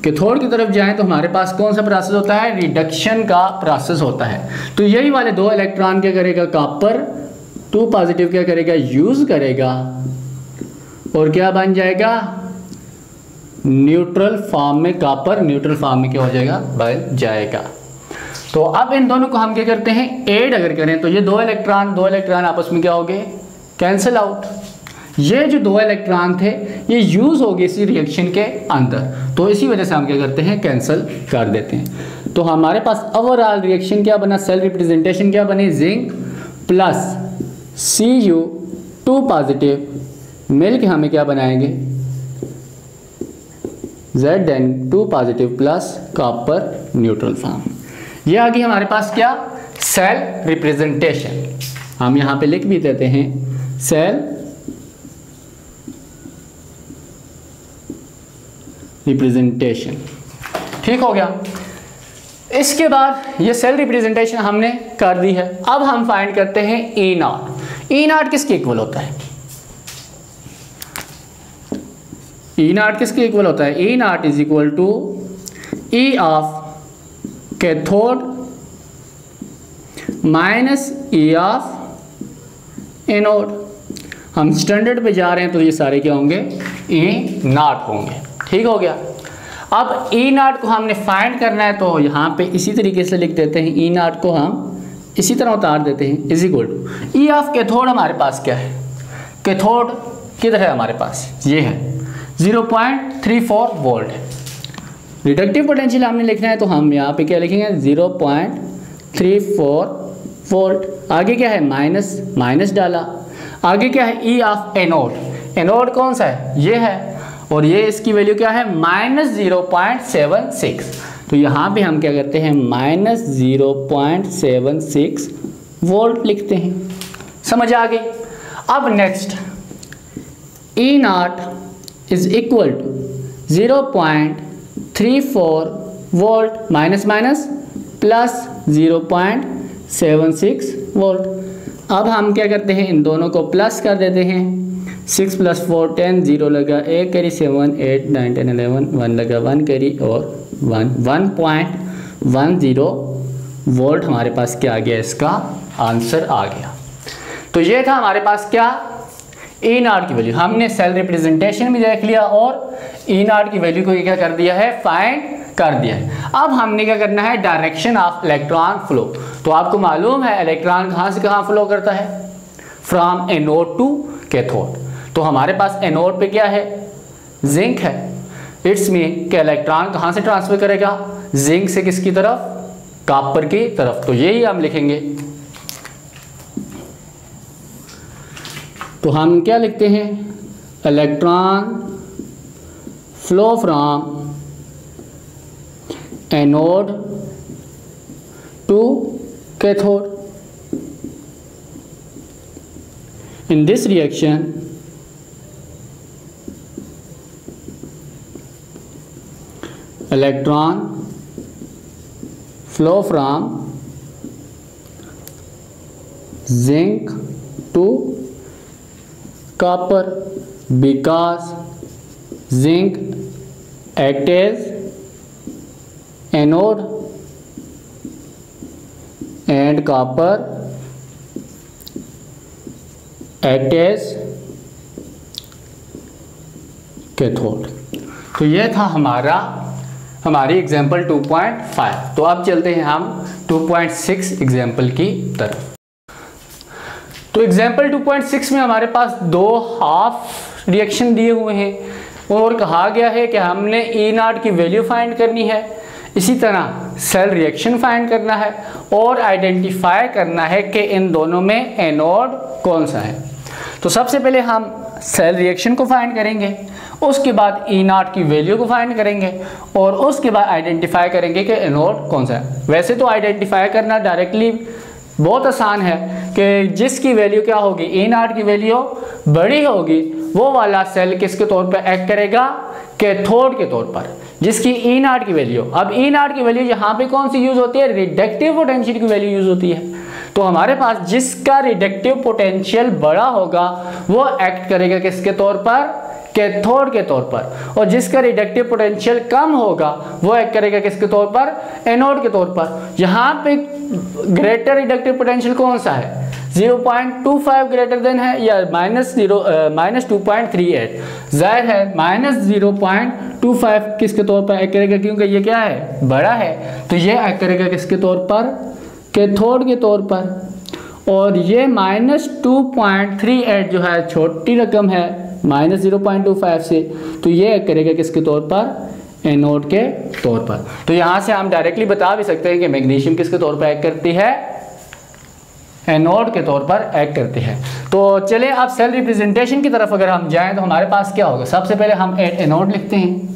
कैथोड की तरफ जाएं तो हमारे पास कौन सा प्रोसेस होता है, रिडक्शन का प्रोसेस होता है। तो यही वाले 2 इलेक्ट्रॉन क्या करेगा, कॉपर 2 पॉजिटिव क्या करेगा, यूज करेगा और क्या बन जाएगा, न्यूट्रल फॉर्म में। कॉपर न्यूट्रल फॉर्म में क्या हो जाएगा, बन जाएगा। तो अब इन दोनों को हम क्या करते हैं, ऐड अगर करें तो ये 2 इलेक्ट्रॉन आपस में क्या हो गए, कैंसिल आउट। ये जो 2 इलेक्ट्रॉन थे ये यूज हो गए इसी रिएक्शन के अंदर, तो इसी वजह से हम क्या करते हैं, कैंसिल कर देते हैं। तो हमारे पास ओवरऑल रिएक्शन क्या बना, सेल रिप्रेजेंटेशन क्या बनी, जिंक प्लस Cu 2 पॉजिटिव मिल के हमें क्या बनाएंगे, Zn 2 positive plus copper neutral form. ये आ गई हमारे पास क्या, सेल रिप्रेजेंटेशन। हम यहाँ पे लिख भी देते हैं सेल रिप्रेजेंटेशन। ठीक हो गया। इसके बाद ये सेल रिप्रेजेंटेशन हमने कर दी है। अब हम फाइंड करते हैं ई नॉट। ई नॉट किसके इक्वल होता है, ई नॉट किसके इक्वल होता है, E naught is equal to E of cathode minus E of anode. हम स्टैंडर्ड पे जा रहे हैं तो ये सारे क्या होंगे, ई नॉट होंगे। ठीक हो गया। अब ई नॉट को हमने फाइंड करना है तो यहाँ पे इसी तरीके से लिख देते हैं, ई नॉट को हम इसी तरह उतार देते हैं, is equal to E of cathode. हमारे पास क्या है, कैथोड किधर है हमारे पास, ये है 0.34 वोल्ट है। रिडक्टिव पोटेंशियल हमने लिखना है तो हम यहाँ पे क्या लिखेंगे, 0.34 वोल्ट। आगे क्या है, माइनस डाला। आगे क्या है, ई ऑफ एनोड। एनोड कौन सा है, ये है, और ये इसकी वैल्यू क्या है, -0.76। तो यहाँ पे हम क्या करते हैं, -0.76 वोल्ट लिखते हैं। समझ आ गई। अब next, E naught is equal to 0.34 volt minus plus 0.76 volt. अब हम क्या करते हैं, इन दोनों को प्लस कर देते हैं। 6 + 4 10, 0 लगा, 1 कैरी 7 8 9 10 11, 1 लगा, 1 कैरी और 1.10 वोल्ट हमारे पास क्या आ गया, इसका आंसर आ गया। तो ये था हमारे पास क्या, ई नॉट की वैल्यू। हमने सेल रिप्रेजेंटेशन भी देख लिया और ई नॉट की वैल्यू को क्या कर दिया है, फाइंड कर दिया है। अब हमने क्या करना है, डायरेक्शन ऑफ इलेक्ट्रॉन फ्लो। तो आपको मालूम है इलेक्ट्रॉन कहाँ से कहाँ फ्लो करता है, फ्रॉम एनोड टू कैथोड। तो हमारे पास एनोड पे क्या है, जिंक है। इट्स मीन कि इलेक्ट्रॉन कहाँ से ट्रांसफर करेगा, जिंक से किसकी तरफ, कॉपर की तरफ। तो यही हम लिखेंगे। तो हम क्या लिखते हैं, electron flow from anode to cathode. In this reaction, electron flow from zinc to copper because zinc acts as anode and copper acts as cathode. तो यह था हमारी एग्जाम्पल 2.5। तो अब चलते हैं हम 2.6 एग्जाम्पल की तरफ। तो एग्जाम्पल 2.6 में हमारे पास दो हाफ रिएक्शन दिए हुए हैं और कहा गया है कि हमने E0 की वैल्यू फाइंड करनी है, इसी तरह सेल रिएक्शन फाइंड करना है और आइडेंटिफाई करना है कि इन दोनों में एनोड कौन सा है। तो सबसे पहले हम सेल रिएक्शन को फाइंड करेंगे, उसके बाद E0 की वैल्यू को फाइंड करेंगे और उसके बाद आइडेंटिफाई करेंगे कि एनोड कौन सा है। वैसे तो आइडेंटिफाई करना डायरेक्टली बहुत आसान है कि जिसकी वैल्यू क्या होगी, E0 की वैल्यू बड़ी होगी वो वाला सेल किसके तौर पर एक्ट करेगा, कैथोड के तौर पर, जिसकी E0 की वैल्यू। अब E0 की वैल्यू यहाँ पे कौन सी यूज होती है, रिडक्टिव पोटेंशियल की वैल्यू यूज होती है। तो हमारे पास जिसका रिडक्टिव पोटेंशियल बड़ा होगा वो एक्ट करेगा किसके तौर पर, कैथोड के तौर पर, और जिसका रिडक्टिव पोटेंशियल कम होगा वो एक्ट करेगा किसके तौर पर, एनोड के तौर पर। यहाँ पे ग्रेटर रिडक्टिव पोटेंशियल कौन सा है, 0.25 ग्रेटर देन है या -2.38। जाहिर है -0.25 किसके तौर पर एक्ट करेगा, क्योंकि ये क्या है, बड़ा है, तो ये एक्ट करेगा किसके तौर पर, कैथोड के तौर पर। और ये -2.38 जो है छोटी रकम है -0.25 से, तो ये एक्ट करेगा किसके तौर पर, एनोड के तौर पर। तो यहाँ से हम डायरेक्टली बता भी सकते हैं कि मैग्नीशियम किसके तौर पर एक्ट करती है, एनोड के तौर पर एक्ट करती है। तो चलिए अब सेल रिप्रेजेंटेशन की तरफ अगर हम जाएं तो हमारे पास क्या होगा, सबसे पहले हम एट एनोड लिखते हैं।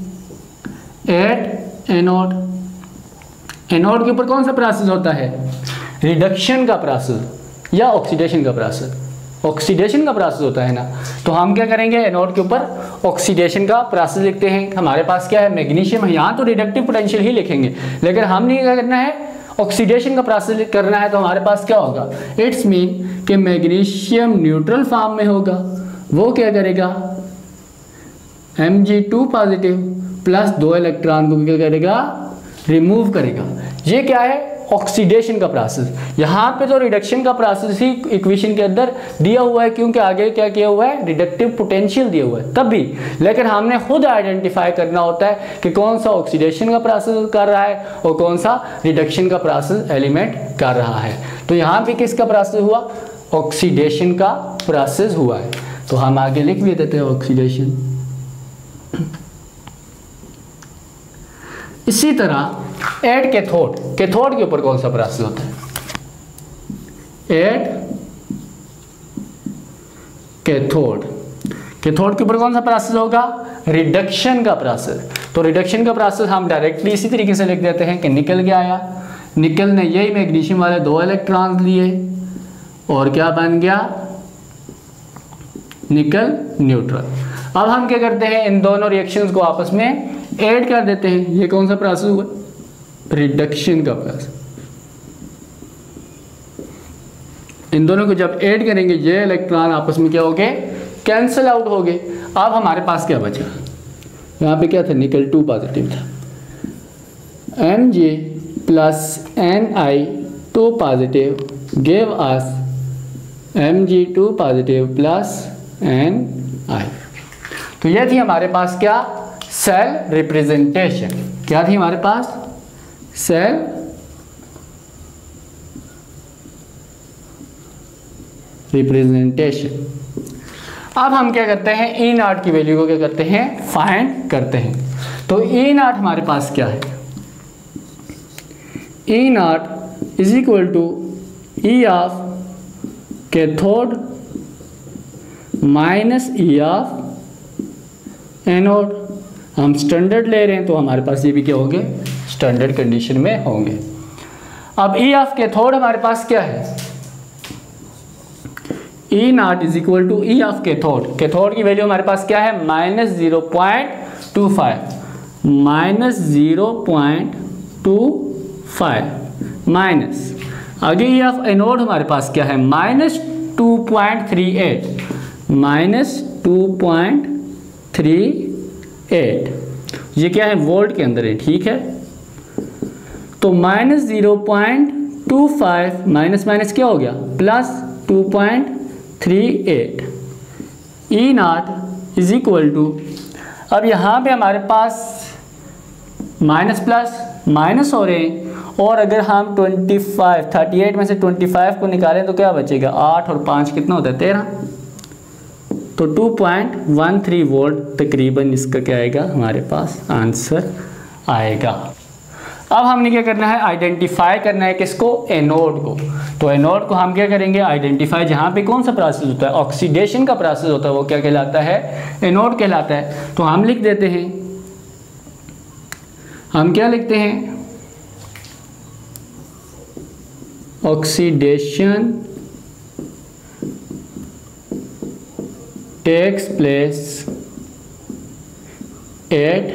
एट एनोड, एनोड के ऊपर कौन सा प्रोसेस होता है, रिडक्शन का प्रोसेस या ऑक्सीडेशन का प्रोसेस, ऑक्सीडेशन का प्रोसेस होता है ना। तो हम क्या करेंगे, एनोड के ऊपर ऑक्सीडेशन का प्रोसेस लिखते हैं। हमारे पास क्या है, मैग्नीशियम है, यहाँ तो रिडक्टिव पोटेंशियल ही लिखेंगे, लेकिन हमने क्या करना है, ऑक्सीडेशन का प्रोसेस करना है। तो हमारे पास क्या होगा, इट्स मीन कि मैग्नीशियम न्यूट्रल फॉर्म में होगा, वो क्या करेगा, Mg2 पॉजिटिव प्लस 2 इलेक्ट्रॉन को क्या करेगा, रिमूव करेगा। ये क्या है, ऑक्सीडेशन का प्रोसेस। यहाँ पे तो रिडक्शन का प्रोसेस ही इक्वेशन के अंदर दिया हुआ है, क्योंकि आगे क्या किया हुआ है, रिडक्टिव पोटेंशियल दिया हुआ है तब भी, लेकिन हमने खुद आइडेंटिफाई करना होता है कि कौन सा ऑक्सीडेशन का प्रोसेस कर रहा है और कौन सा रिडक्शन का प्रोसेस एलिमेंट कर रहा है। तो यहाँ पे किसका प्रोसेस हुआ, ऑक्सीडेशन का प्रोसेस हुआ है। तो हम आगे लिख भी देते हैं ऑक्सीडेशन। इसी तरह एट कैथोड, कैथोड के ऊपर कौन सा प्रोसेस होता है, एट कैथोड, कैथोड के ऊपर कौन सा प्रोसेस होगा, रिडक्शन का प्रोसेस। तो रिडक्शन का प्रोसेस हम डायरेक्टली इसी तरीके से लिख देते हैं कि निकल क्या आया, निकल ने यही मैग्नीशियम वाले 2 इलेक्ट्रॉन्स लिए और क्या बन गया, निकल न्यूट्रल। अब हम क्या करते हैं, इन दोनों रिएक्शंस को आपस में ऐड कर देते हैं। ये कौन सा प्रोसेस हुआ, रिडक्शन का प्रोसेस। इन दोनों को जब ऐड करेंगे ये इलेक्ट्रॉन आपस में क्या हो गए, कैंसिल आउट हो गए। अब हमारे पास क्या बचा, यहाँ पे क्या था, निकल 2 पॉजिटिव था, Mg plus Ni2 positive gave us Mg2 positive plus Ni। तो ये थी हमारे पास क्या, सेल रिप्रेजेंटेशन। क्या थी हमारे पास, सेल रिप्रेजेंटेशन। अब हम क्या करते हैं, E0 की वैल्यू को क्या करते हैं, फाइंड करते हैं। तो E0 हमारे पास क्या है, E0 is equal to E of cathode minus E of anode. हम स्टैंडर्ड ले रहे हैं तो हमारे पास ये भी क्या होंगे, स्टैंडर्ड कंडीशन में होंगे। अब ई ऑफ कैथोड हमारे पास क्या है, E naught is equal to E of cathode. Cathode की वैल्यू हमारे पास क्या है, -0.25 -0.25 माइनस, आगे ई ऑफ एनोड हमारे पास क्या है, -2.38 -2.38, ये क्या है, वोल्ट के अंदर है, ठीक है। तो -0.25 माइनस माइनस क्या हो गया, +2.38 ई नॉट इज इक्वल टू, अब यहाँ पे हमारे पास माइनस प्लस माइनस हो रहे हैं, और अगर हम 38 में से 25 को निकालें तो क्या बचेगा, 8 और 5 कितना होता है, 13, तो 2.13 वोल्ट तकरीबन इसका क्या आएगा, हमारे पास आंसर आएगा। अब हमने क्या करना है, आइडेंटिफाई करना है किसको, एनोड को। तो एनोड को हम क्या करेंगे, आइडेंटिफाई, जहाँ पे कौन सा प्रोसेस होता है, ऑक्सीडेशन का प्रोसेस होता है, वो क्या कहलाता है, एनोड कहलाता है। तो हम लिख देते हैं, हम क्या लिखते हैं, oxidation takes place at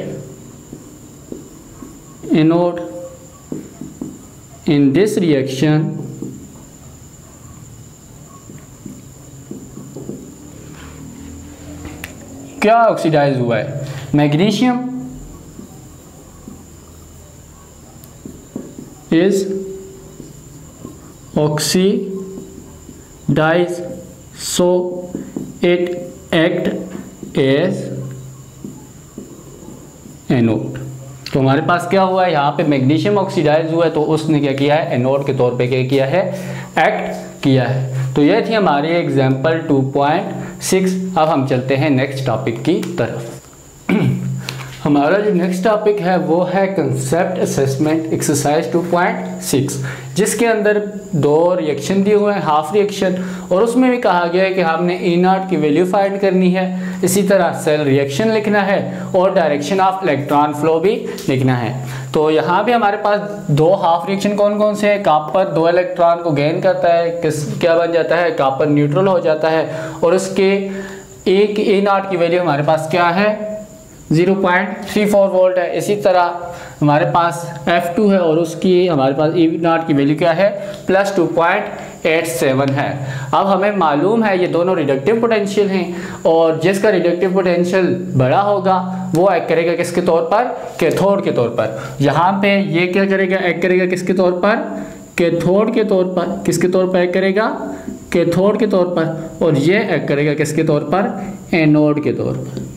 anode. In this reaction क्या ऑक्सीडाइज हुआ है, magnesium is oxidise, so it act as anode. तो हमारे पास क्या हुआ है, यहाँ पे मैग्नीशियम ऑक्सीडाइज हुआ है, तो उसने क्या किया है, एनोड के तौर पे क्या किया है, एक्ट किया है। तो ये थी हमारी एग्जांपल 2.6। अब हम चलते हैं नेक्स्ट टॉपिक की तरफ। हमारा जो नेक्स्ट टॉपिक है वो है कंसेप्ट असेसमेंट एक्सरसाइज 2.6, जिसके अंदर 2 रिएक्शन दिए हुए हैं, हाफ रिएक्शन, और उसमें भी कहा गया है कि हमने ई नॉट की वैल्यू फाइंड करनी है, इसी तरह सेल रिएक्शन लिखना है और डायरेक्शन ऑफ इलेक्ट्रॉन फ्लो भी लिखना है। तो यहाँ भी हमारे पास 2 हाफ रिएक्शन कौन कौन से हैं, कॉपर 2 इलेक्ट्रॉन को गेन करता है, क्या बन जाता है, कॉपर न्यूट्रल हो जाता है, और उसके एक ई नॉट की वैल्यू हमारे पास क्या है, 0.34 वोल्ट है। इसी तरह हमारे पास F2 है और उसकी हमारे पास ई नॉट की वैल्यू क्या है, +2.87 है। अब हमें मालूम है ये दोनों रिडक्टिव पोटेंशियल हैं, और जिसका रिडक्टिव पोटेंशियल बड़ा होगा वो एक्ट करेगा किसके तौर पर, कैथोड के तौर पर। यहाँ पे ये क्या करेगा, एक्ट करेगा किसके तौर पर, कैथोड के तौर पर। किसके तौर पर एक्ट करेगा, कैथोड के तौर पर। और ये एक्ट करेगा किसके तौर पर, एनोड के तौर पर।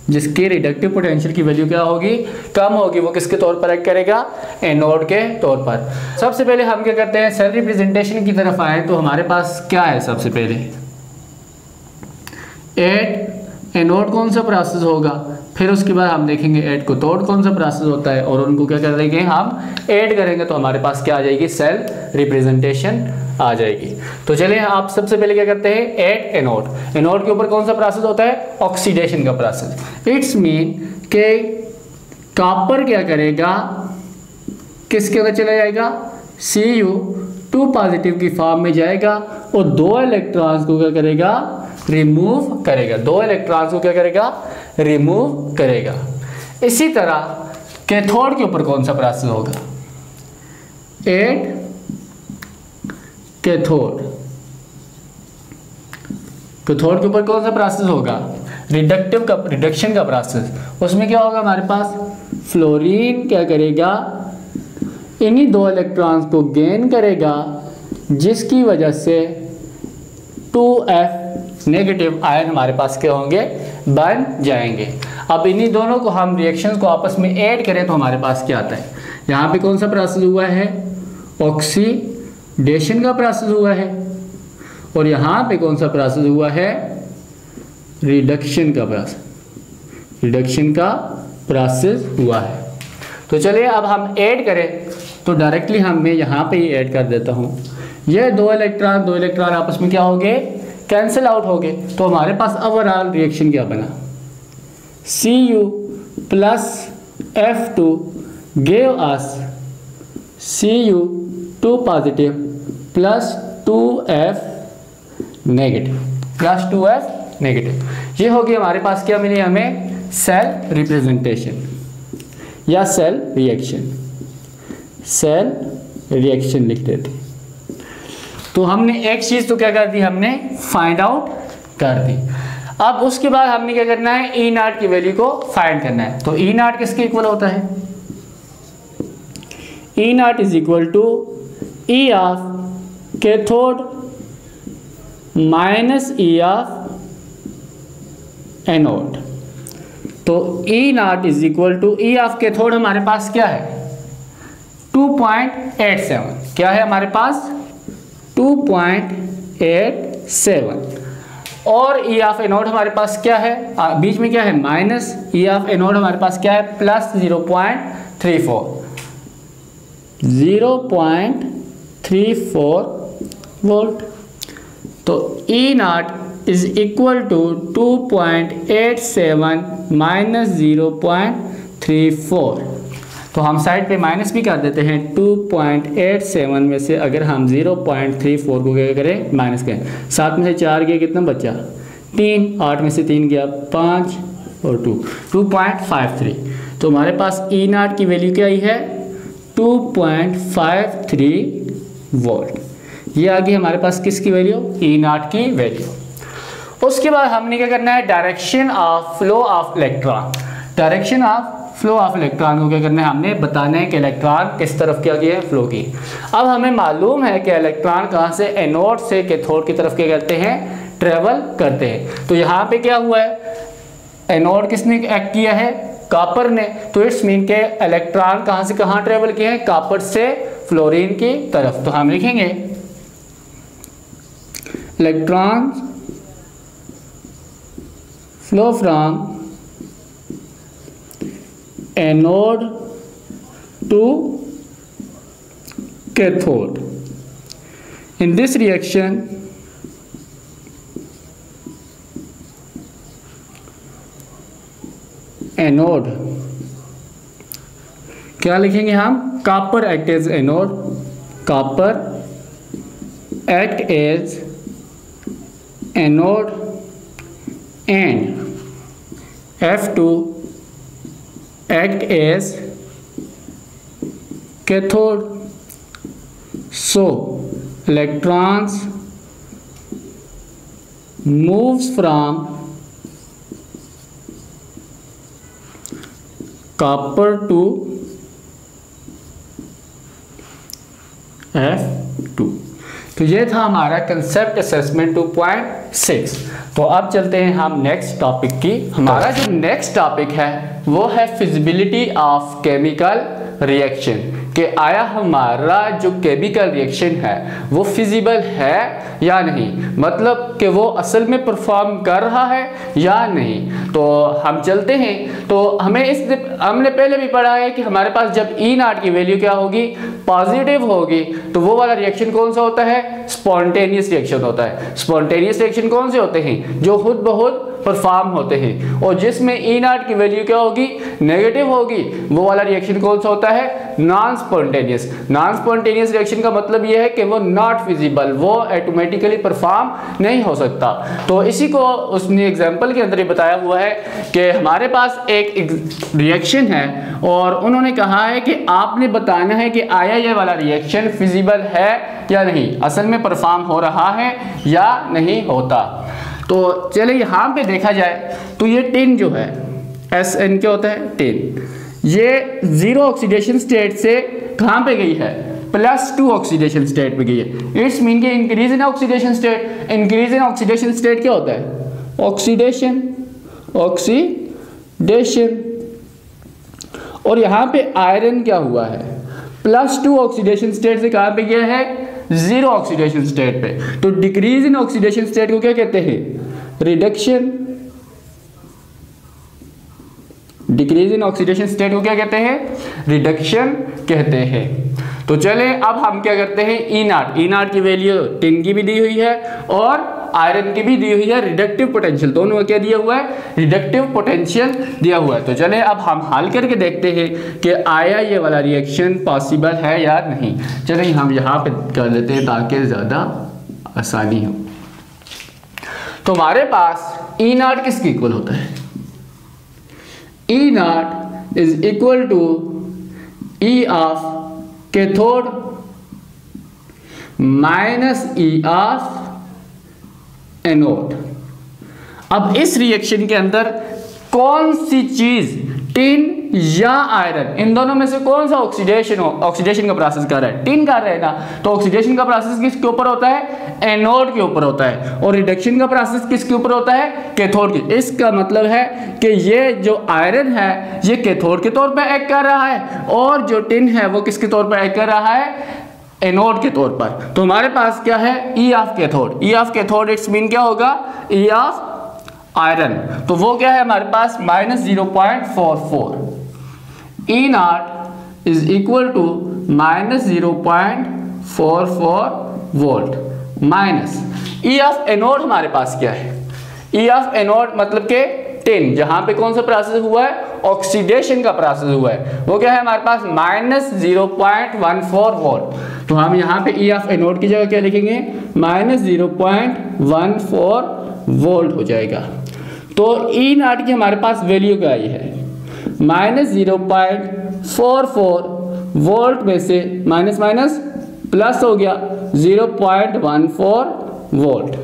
जिसकी रिडक्टिव पोटेंशियल की वैल्यू क्या होगी, कम होगी, वो किसके तौर पर एक्ट करेगा, एनोड के तौर पर। सबसे पहले हम क्या करते हैं, सेल रिप्रेजेंटेशन की तरफ आए। तो हमारे पास क्या है, सबसे पहले एट एनोड कौन सा प्रोसेस होगा, फिर उसके बाद हम देखेंगे एट कैथोड कौन सा प्रोसेस होता है, और उनको क्या करेंगे, हम ऐड करेंगे तो हमारे पास क्या आ जाएगी, सेल रिप्रेजेंटेशन आ जाएगी। तो चलिए आप सबसे पहले क्या करते हैं, एट एनोड। एनोड के ऊपर कौन सा प्रोसेस होता है, ऑक्सीडेशन का प्रोसेस। इट्स मीन के कॉपर क्या करेगा, किसके अंदर चला जाएगा, Cu2 पॉजिटिव की फॉर्म में जाएगा, और 2 इलेक्ट्रॉन्स को क्या करेगा, रिमूव करेगा। 2 इलेक्ट्रॉन्स को क्या करेगा, रिमूव करेगा। इसी तरह कैथोड के ऊपर कौन सा प्रोसेस होगा, एट कैथोड। कैथोड के ऊपर कौन सा प्रोसेस होगा, रिडक्शन का प्रोसेस। उसमें क्या होगा, हमारे पास फ्लोरीन क्या करेगा, इन्हीं 2 इलेक्ट्रॉन्स को गेन करेगा, जिसकी वजह से 2F नेगेटिव आयन हमारे पास क्या होंगे, बन जाएंगे। अब इन्हीं दोनों को हम रिएक्शंस को आपस में ऐड करें तो हमारे पास क्या आता है, यहाँ पे कौन सा प्रोसेस हुआ है, ऑक्सीडेशन का प्रोसेस हुआ है, और यहाँ पे कौन सा प्रोसेस हुआ है, रिडक्शन का प्रोसेस। रिडक्शन का प्रोसेस हुआ है। तो चलिए अब हम ऐड करें, तो डायरेक्टली हम मैं यहाँ पे ही ऐड कर देता हूँ। ये 2 इलेक्ट्रॉन आपस में क्या हो गए, कैंसिल आउट हो गए। तो हमारे पास ओवरऑल रिएक्शन क्या बना, plus F2 gave us Cu2 positive plus 2F negative plus 2F negative. ये होगी हमारे पास क्या मिली हमें, सेल रिप्रेजेंटेशन या सेल रिएक्शन। सेल रिएक्शन लिख देते। तो हमने एक चीज तो क्या कर दी, हमने फाइंड आउट कर दी। अब उसके बाद हमने क्या करना है, ई नॉट की वैल्यू को फाइंड करना है। तो ई नॉट किसके इक्वल होता है, E naught is equal to E of cathode minus E of anode. तो E naught is equal to E of cathode हमारे पास क्या है 2.87, क्या है हमारे पास 2.87, और ई ऑफ एनोड हमारे पास क्या है, बीच में क्या है माइनस, ई ऑफ एनोड हमारे पास क्या है प्लस 0.34 वोल्ट। तो E naught is equal to 2.87 minus 0.34। तो हम साइड पे माइनस भी कर देते हैं। 2.87 में से अगर हम 0.34 को क्या करें, माइनस करें, 7 में से 4 गया कितना बचा 3, 8 में से 3 गया 5 और 2.53। तो हमारे पास ई नॉट की वैल्यू क्या आई है 2.53 वोल्ट। ये आ गई हमारे पास किसकी वैल्यू, ई नॉट की वैल्यू। उसके बाद हमने क्या करना है, direction of flow of electron. Direction of flow of electron को क्या करना है, हमने बताना है कि इलेक्ट्रॉन किस तरफ क्या किया है, फ्लो की। अब हमें मालूम है कि इलेक्ट्रॉन कहाँ से, एनोड से कैथोड की तरफ क्या करते हैं, ट्रेवल करते हैं। तो यहाँ पे क्या हुआ है, एनोड किसने एक्ट किया है, कॉपर ने। तो इट्स मीन के इलेक्ट्रॉन कहाँ से कहाँ ट्रेवल किए हैं, कॉपर से फ्लोरीन की तरफ। तो हम लिखेंगे electron flow from anode to cathode. In this reaction, anode क्या लिखेंगे हम, copper act as anode, copper act as anode and F2 act as cathode. So electrons moves from copper to F2। तो ये था हमारा कंसेप्ट असेसमेंट 2.6। तो अब चलते हैं हम नेक्स्ट टॉपिक की। हमारा जो नेक्स्ट टॉपिक है वो है फिजिबिलिटी ऑफ केमिकल रिएक्शन, कि आया हमारा जो केमिकल रिएक्शन है वो फिजिबल है या नहीं, मतलब कि वो असल में परफॉर्म कर रहा है या नहीं। तो हम चलते हैं। तो हमने पहले भी पढ़ा है कि हमारे पास जब ई नॉट की वैल्यू क्या होगी, पॉजिटिव होगी, तो वो वाला रिएक्शन कौन सा होता है, स्पॉन्टेनियस रिएक्शन होता है। स्पॉन्टेनियस रिएक्शन कौन से होते हैं, जो खुद ब खुद परफॉर्म होते हैं। और जिसमें ई नॉट की वैल्यू क्या होगी, नेगेटिव होगी, वो वाला रिएक्शन कौन सा होता है, non spontaneous. Non spontaneous reaction का मतलब ये है कि वो नॉट फिजिबल, वो ऑटोमेटिकली परफॉर्म नहीं हो सकता। तो इसी को उसने एग्जांपल के अंदर ही बताया हुआ है कि हमारे पास एक रिएक्शन है और उन्होंने कहा है कि आपने बताना है कि आया ये वाला रिएक्शन फिजिबल है या नहीं, असल में परफॉर्म हो रहा है या नहीं होता। तो चले यहाँ पे देखा जाए तो ये टिन जो है SN क्या होता है, टिन, ये जीरो ऑक्सीडेशन स्टेट से कहाँ पे गई है, +2 ऑक्सीडेशन स्टेट पे गई है। इट्स मीन के increase in oxidation state. Increase in oxidation state क्या होता है, ऑक्सीडेशन, ऑक्सीडेशन। और यहाँ पे आयरन क्या हुआ है, +2 ऑक्सीडेशन स्टेट से कहाँ पे गया है, 0 ऑक्सीडेशन स्टेट पे। तो डिक्रीज इन ऑक्सीडेशन स्टेट को क्या कहते हैं, reduction. Decrease in oxidation state को क्या कहते हैं, रिडक्शन कहते हैं। तो चले अब हम क्या करते हैं, ई नॉट की वैल्यू टिन की भी दी हुई है और आयरन की भी दी हुई है रिडक्टिव पोटेंशियल, दोनों में क्या दिया हुआ है, रिडक्टिव पोटेंशियल दिया हुआ है। तो चले अब हम हल करके देखते हैं कि आया ये वाला रिएक्शन पॉसिबल है या नहीं। चलिए हम यहाँ पे कर लेते हैं ताकि ज़्यादा आसानी हो। तो हमारे पास ई नॉट किसके इक्वल होता है, E naught is equal to E of cathode minus E of anode. अब इस रिएक्शन के अंदर कौन सी चीज, टिन या आयरन, इन दोनों में से कौन सा ऑक्सीडेशन का प्रोसेस कर रहा है, टिन कर रहा है ना, तो ऑक्सीडेशन का प्रोसेस किसके ऊपर होता है, एनोड के ऊपर होता है, और रिडक्शन का प्रोसेस किसके ऊपर होता है, कैथोड के। इसका मतलब है कि ये जो आयरन है ये कैथोड के तौर पर एक्ट कर रहा है, और जो टिन है वो किसके तौर पर एक्ट कर रहा है, एनोड के तौर पर। तो हमारे पास क्या है, E of cathode, E of cathode it's mean क्या होगा, ई ऑफ आयरन। तो वो क्या है हमारे पास -0.44, E naught is equal to -0.44 volt minus E of anode हमारे पास क्या है, ई ऑफ एनोड मतलब के टिन, जहां पे कौन सा प्रोसेस हुआ है, ऑक्सीडेशन का प्रोसेस हुआ है, वो क्या है हमारे पास -0.14 वोल्ट। तो हम यहाँ पे ई ऑफ एनोड की जगह क्या लिखेंगे, -0.14 वोल्ट हो जाएगा। तो ई नॉट की हमारे पास वैल्यू क्या आई है, -0.44 वोल्ट में से माइनस माइनस प्लस हो गया 0.14 volt,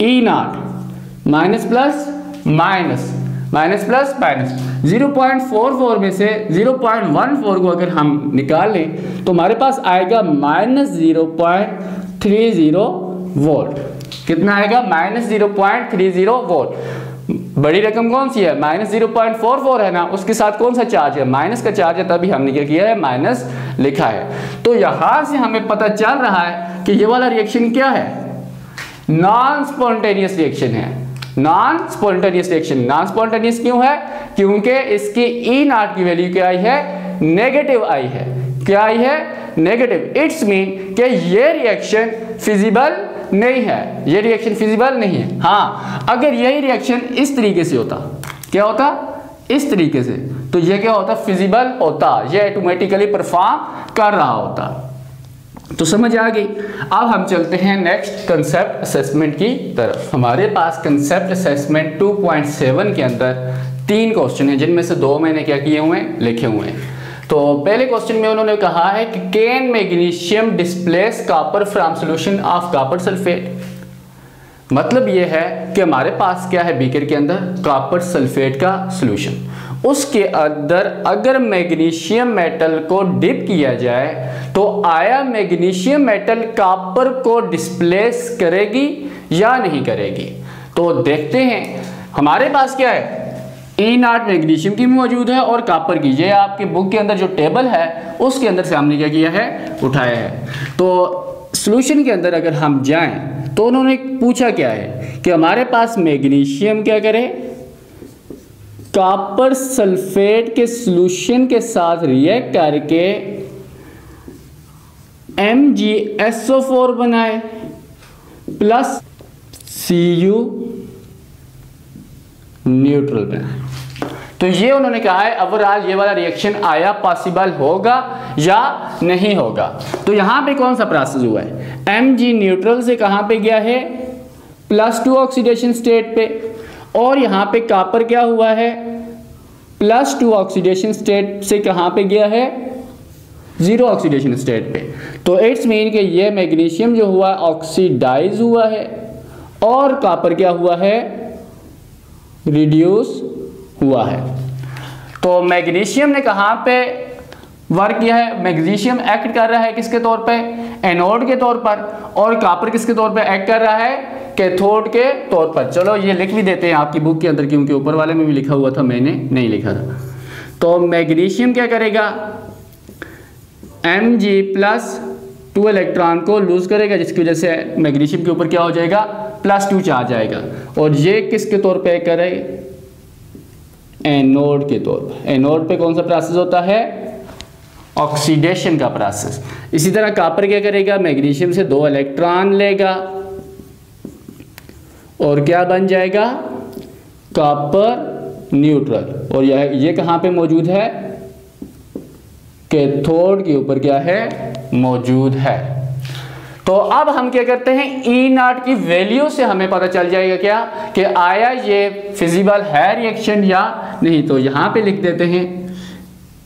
E not minus plus minus minus plus minus 0.44 में से 0.14 को अगर हम निकाल लें तो हमारे पास आएगा -0.30 वोल्ट। कितना आएगा, -0.30 वोल्ट। बड़ी रकम कौन सी है, -0.44 है ना, उसके साथ कौन सा चार्ज है, माइनस का चार्ज है, तभी हमने क्या किया है, माइनस लिखा है। तो यहां से हमें पता चल रहा है कि ये वाला रिएक्शन क्या है, नॉन स्पॉन्टेनियस रिएक्शन है, non spontaneous reaction. Non spontaneous क्यों है, क्योंकि इसकी ई नॉट की वैल्यू क्या आई है, नेगेटिव आई है। क्या आई है, नेगेटिव। इट्स मीन कि ये रिएक्शन फिजिबल नहीं है, ये रिएक्शन फिजिबल नहीं है। हाँ, अगर यही रिएक्शन इस तरीके से होता, क्या होता, इस तरीके से, तो ये क्या होता, फिजिबल होता, ये ऑटोमेटिकली परफॉर्म कर रहा होता। तो समझ आ गई। अब हम चलते हैं नेक्स्ट कंसेप्ट असेसमेंट की तरफ। हमारे पास कंसेप्ट असेसमेंट 2.7 के अंदर 3 क्वेश्चन हैं, जिनमें से 2 मैंने क्या किए हुए हैं, लिखे हुए हैं। तो पहले क्वेश्चन में उन्होंने कहा है कि can magnesium displace copper from solution of copper sulphate. मतलब ये है कि हमारे पास क्या है, बीकर के अंदर कॉपर सल्फेट का सॉल्यूशन, उसके अंदर अगर मैग्नीशियम मेटल को डिप किया जाए तो आया मैग्नीशियम मेटल कॉपर को डिस्प्लेस करेगी या नहीं करेगी। तो देखते हैं, हमारे पास क्या है, ई नॉट मैग्नीशियम की भी मौजूद है और कॉपर की। ये आपके बुक के अंदर जो टेबल है उसके अंदर से हमने क्या किया है, उठाया है। तो सॉल्यूशन के अंदर अगर हम जाएं तो उन्होंने पूछा क्या है कि हमारे पास मैग्नीशियम क्या करे, कॉपर सल्फेट के सॉल्यूशन के साथ रिएक्ट करके MgSO4 बनाए प्लस Cu न्यूट्रल बनाए। तो ये उन्होंने कहा है ओवरऑल ये वाला रिएक्शन आया पॉसिबल होगा या नहीं होगा। तो यहां पे कौन सा प्रोसेस हुआ है, Mg न्यूट्रल से कहां पे गया है, +2 ऑक्सीडेशन स्टेट पे, और यहां पे कॉपर क्या हुआ है, +2 ऑक्सीडेशन स्टेट से कहां पे गया है, 0 ऑक्सीडेशन स्टेट पे। तो इट्स मीन कि ये मैग्नीशियम जो हुआ ऑक्सीडाइज हुआ है और कॉपर क्या हुआ है, रिड्यूस हुआ है। तो मैग्नीशियम ने कहां पे वर्क किया है, मैग्नीशियम एक्ट कर रहा है किसके तौर पे, एनोड के तौर पर, और कॉपर किसके तौर पे एक्ट कर रहा है, कैथोड के तौर पर। चलो ये लिख भी देते हैं आपकी बुक के अंदर, क्योंकि ऊपर वाले में भी लिखा हुआ था, मैंने नहीं लिखा था। तो मैग्नीशियम क्या करेगा, Mg+2 इलेक्ट्रॉन को लूज करेगा, जिसकी वजह से मैग्नीशियम के ऊपर क्या हो जाएगा, +2 चार्ज आएगा, और ये किसके तौर पे एक्ट करेगा, एनोड के तौर पर। एनोड पे कौन सा प्रोसेस होता है, ऑक्सीडेशन का प्रोसेस। इसी तरह कॉपर क्या करेगा, मैग्नीशियम से 2 इलेक्ट्रॉन लेगा और क्या बन जाएगा, कॉपर न्यूट्रल। और ये कहाँ पे मौजूद है, कैथोड के ऊपर क्या है, मौजूद है। तो अब हम क्या करते हैं, E0 की वैल्यू से हमें पता चल जाएगा क्या कि आया ये फिजिबल है रिएक्शन या नहीं। तो यहां पे लिख देते हैं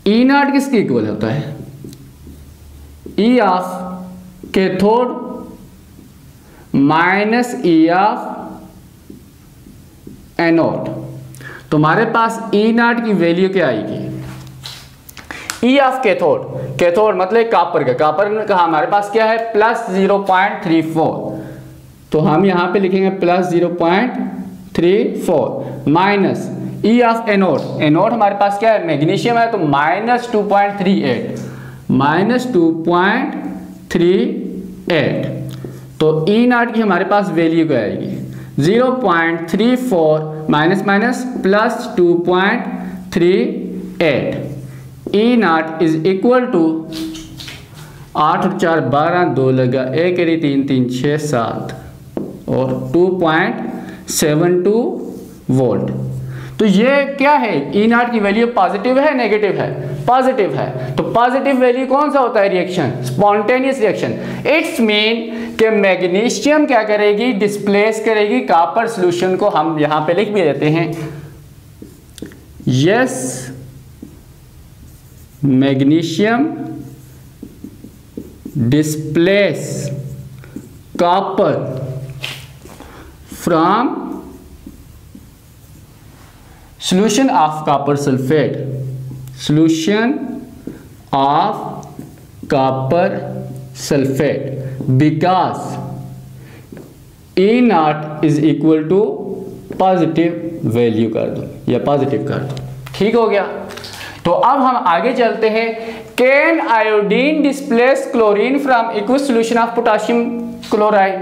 E0 किसके इक्वल होता है, E of cathode minus E of anode. तो हमारे पास E0 की वैल्यू क्या आएगी, E ऑफ कैथोड, कैथोड मतलब कॉपर का हमारे पास क्या है प्लस 0.34। तो हम यहां पे लिखेंगे plus 0.34 minus E of anode, anode हमारे पास क्या है मैग्नीशियम है, तो माइनस 2.38, माइनस 2.38। तो E0 की हमारे पास वैल्यू क्या आएगी 0.34 minus minus plus 2.38। E0 is equal to 8 और 4 12, 2 लगा 1 3 3 6 7 और 2.72 वोल्ट। तो ये क्या है, E0 की वैल्यू पॉजिटिव है नेगेटिव है, पॉजिटिव है। तो पॉजिटिव वैल्यू कौन सा होता है reaction, spontaneous reaction. It's mean कि मैग्नीशियम क्या करेगी, डिस्प्लेस करेगी कॉपर सॉल्यूशन को। हम यहां पे लिख भी देते हैं yes magnesium displace copper from solution of copper sulfate, solution of copper sulfate because E0 is equal to positive value कर दो या पॉजिटिव कर दो, ठीक हो गया। तो अब हम आगे चलते हैं, can iodine displace chlorine from aqueous solution of potassium chloride,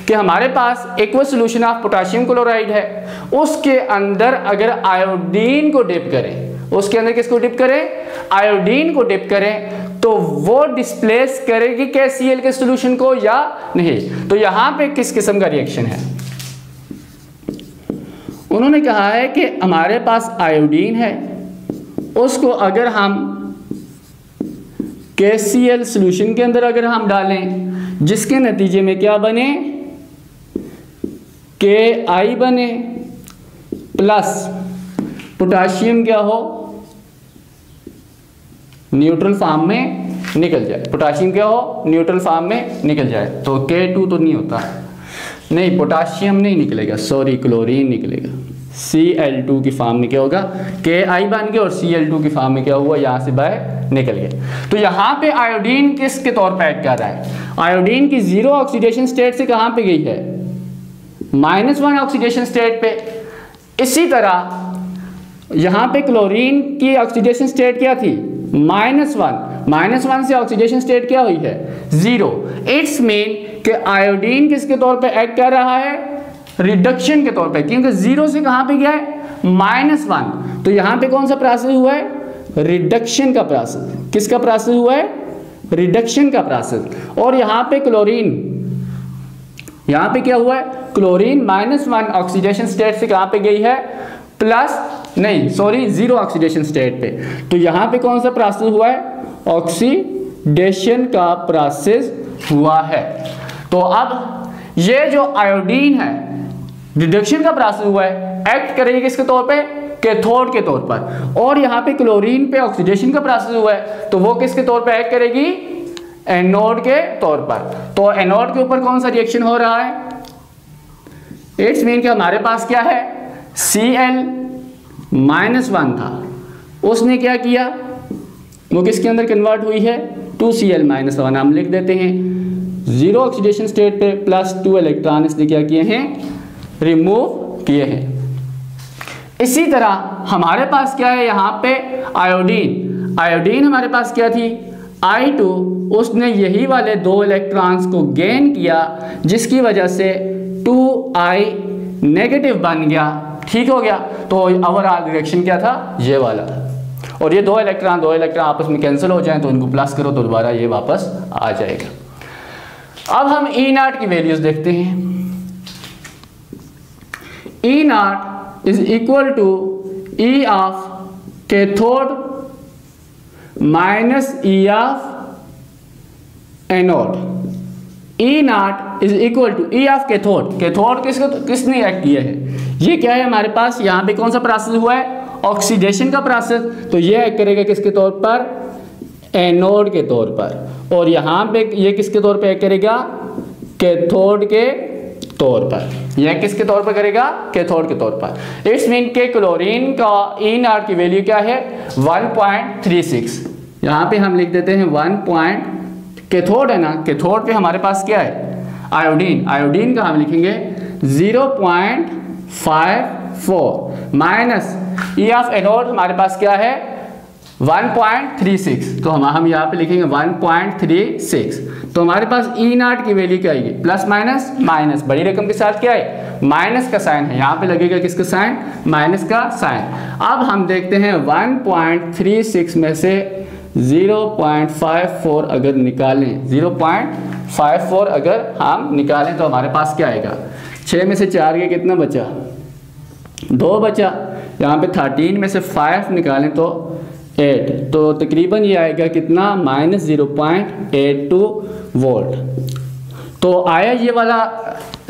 कि हमारे पास aqueous solution of potassium chloride है, उसके अंदर अगर आयोडीन को डिप करें, उसके अंदर किसको डिप करें, आयोडीन को डिप करें, तो वो डिस्प्लेस करेगी KCl के सोल्यूशन को या नहीं। तो यहां पे किस किस्म का रिएक्शन है, उन्होंने कहा है कि हमारे पास आयोडीन है, उसको अगर हम KCl सोल्यूशन के अंदर अगर हम डालें, जिसके नतीजे में क्या बने, Ki बने प्लस पोटाशियम क्या हो, न्यूट्रल फॉर्म में निकल जाए, पोटाशियम क्या हो न्यूट्रल फॉर्म में निकल जाए। तो K2 तो नहीं होता, नहीं पोटाशियम नहीं निकलेगा, सॉरी क्लोरीन निकलेगा, Cl2 की फॉर्म में क्या होगा, Ki बन गया और Cl2 की फॉर्म में क्या हुआ, यहां से बाहर निकल गया। तो यहां पे आयोडीन किसके तौर पे एक्ट कर रहा है, आयोडीन की जीरो ऑक्सीडेशन स्टेट से कहां पे गई है, -1 ऑक्सीडेशन स्टेट पे। इसी तरह यहां पे क्लोरीन की ऑक्सीडेशन स्टेट क्या थी, -1 से ऑक्सीडेशन स्टेट क्या हुई है 0। इट्स मीन कि आयोडीन किसके तौर पे एक्ट कर रहा है, रिडक्शन के तौर पे, क्योंकि 0 से कहां पे गया है -1। तो यहां पे कौन सा प्रोसेस हुआ है, रिडक्शन का प्रोसेस। किसका प्रोसेस हुआ है, रिडक्शन का प्रोसेस। और यहां पे क्लोरीन, यहां पे क्या हुआ है, क्लोरीन -1 ऑक्सीडेशन स्टेट से कहां पे गई है, जीरो ऑक्सीडेशन स्टेट पे। तो यहां पे कौन सा प्रोसेस हुआ है, ऑक्सीडेशन का प्रोसेस हुआ है। तो अब ये जो आयोडीन है, रिडक्शन का प्रोसेस हुआ है, एक्ट करेगी किसके तौर पे, कैथोड के तौर पर। और यहाँ पे क्लोरीन पे ऑक्सीडेशन का प्रोसेस हुआ है, तो वो किसके तौर पे एक्ट करेगी, एनोड के तौर पर। तो एनोड के ऊपर कौन सा रिएक्शन हो रहा है, इट्स मीन कि हमारे पास क्या है, Cl-1 था, उसने क्या किया, वो किसके अंदर कन्वर्ट हुई है, 2Cl-1। हम लिख देते हैं जीरो ऑक्सीडेशन स्टेट पे +2 इलेक्ट्रॉन इसने क्या किए हैं, रिमूव किए हैं। इसी तरह हमारे पास क्या है, यहाँ पे आयोडीन, आयोडीन हमारे पास क्या थी I2, उसने यही वाले 2 इलेक्ट्रॉन्स को गेन किया, जिसकी वजह से 2I नेगेटिव बन गया, ठीक हो गया। तो ओवरऑल रिएक्शन क्या था, ये वाला। और ये 2 इलेक्ट्रॉन आपस में कैंसिल हो जाएं तो इनको प्लस करो तो दोबारा ये वापस आ जाएगा। अब हम E0 की वैल्यूज देखते हैं। E naught is equal to E of cathode minus E of anode. E naught is equal to E of cathode. Cathode किसने एक्ट किया है? ये क्या है हमारे पास, यहाँ पे कौन सा प्रोसेस हुआ है? ऑक्सीडेशन का प्रोसेस। तो ये एक्ट करेगा किसके तौर पर? एनोड के तौर पर। और यहाँ पे ये किसके तौर पे एक्ट करेगा? कैथोड के तौर पर। यह किसके तौर पर करेगा? कैथोड के तौर पर। इट्स मीन के क्लोरीन का E naught की वैल्यू क्या है? 1.36। यहाँ पे हम लिख देते हैं 1. कैथोड है ना, कैथोड पे हमारे पास क्या है? आयोडीन। आयोडीन का हम लिखेंगे 0.54 माइनस E ऑफ एनोड हमारे पास क्या है? 1.36। तो हम यहाँ पे लिखेंगे 1.36। तो हमारे पास E naught की वैल्यू क्या आएगी? प्लस माइनस माइनस, बड़ी रकम के साथ क्या है? माइनस का साइन है, यहाँ पे लगेगा किसका साइन? माइनस का साइन। अब हम देखते हैं 1.36 में से 0.54 अगर निकालें, 0.54 अगर हम निकालें तो हमारे पास क्या आएगा? 6 में से 4 के कितना बचा? 2 बचा। यहाँ पे 13 में से 5 निकालें तो 8, तो तकरीबन ये आएगा कितना? Minus 0.82 volt. तो आया ये वाला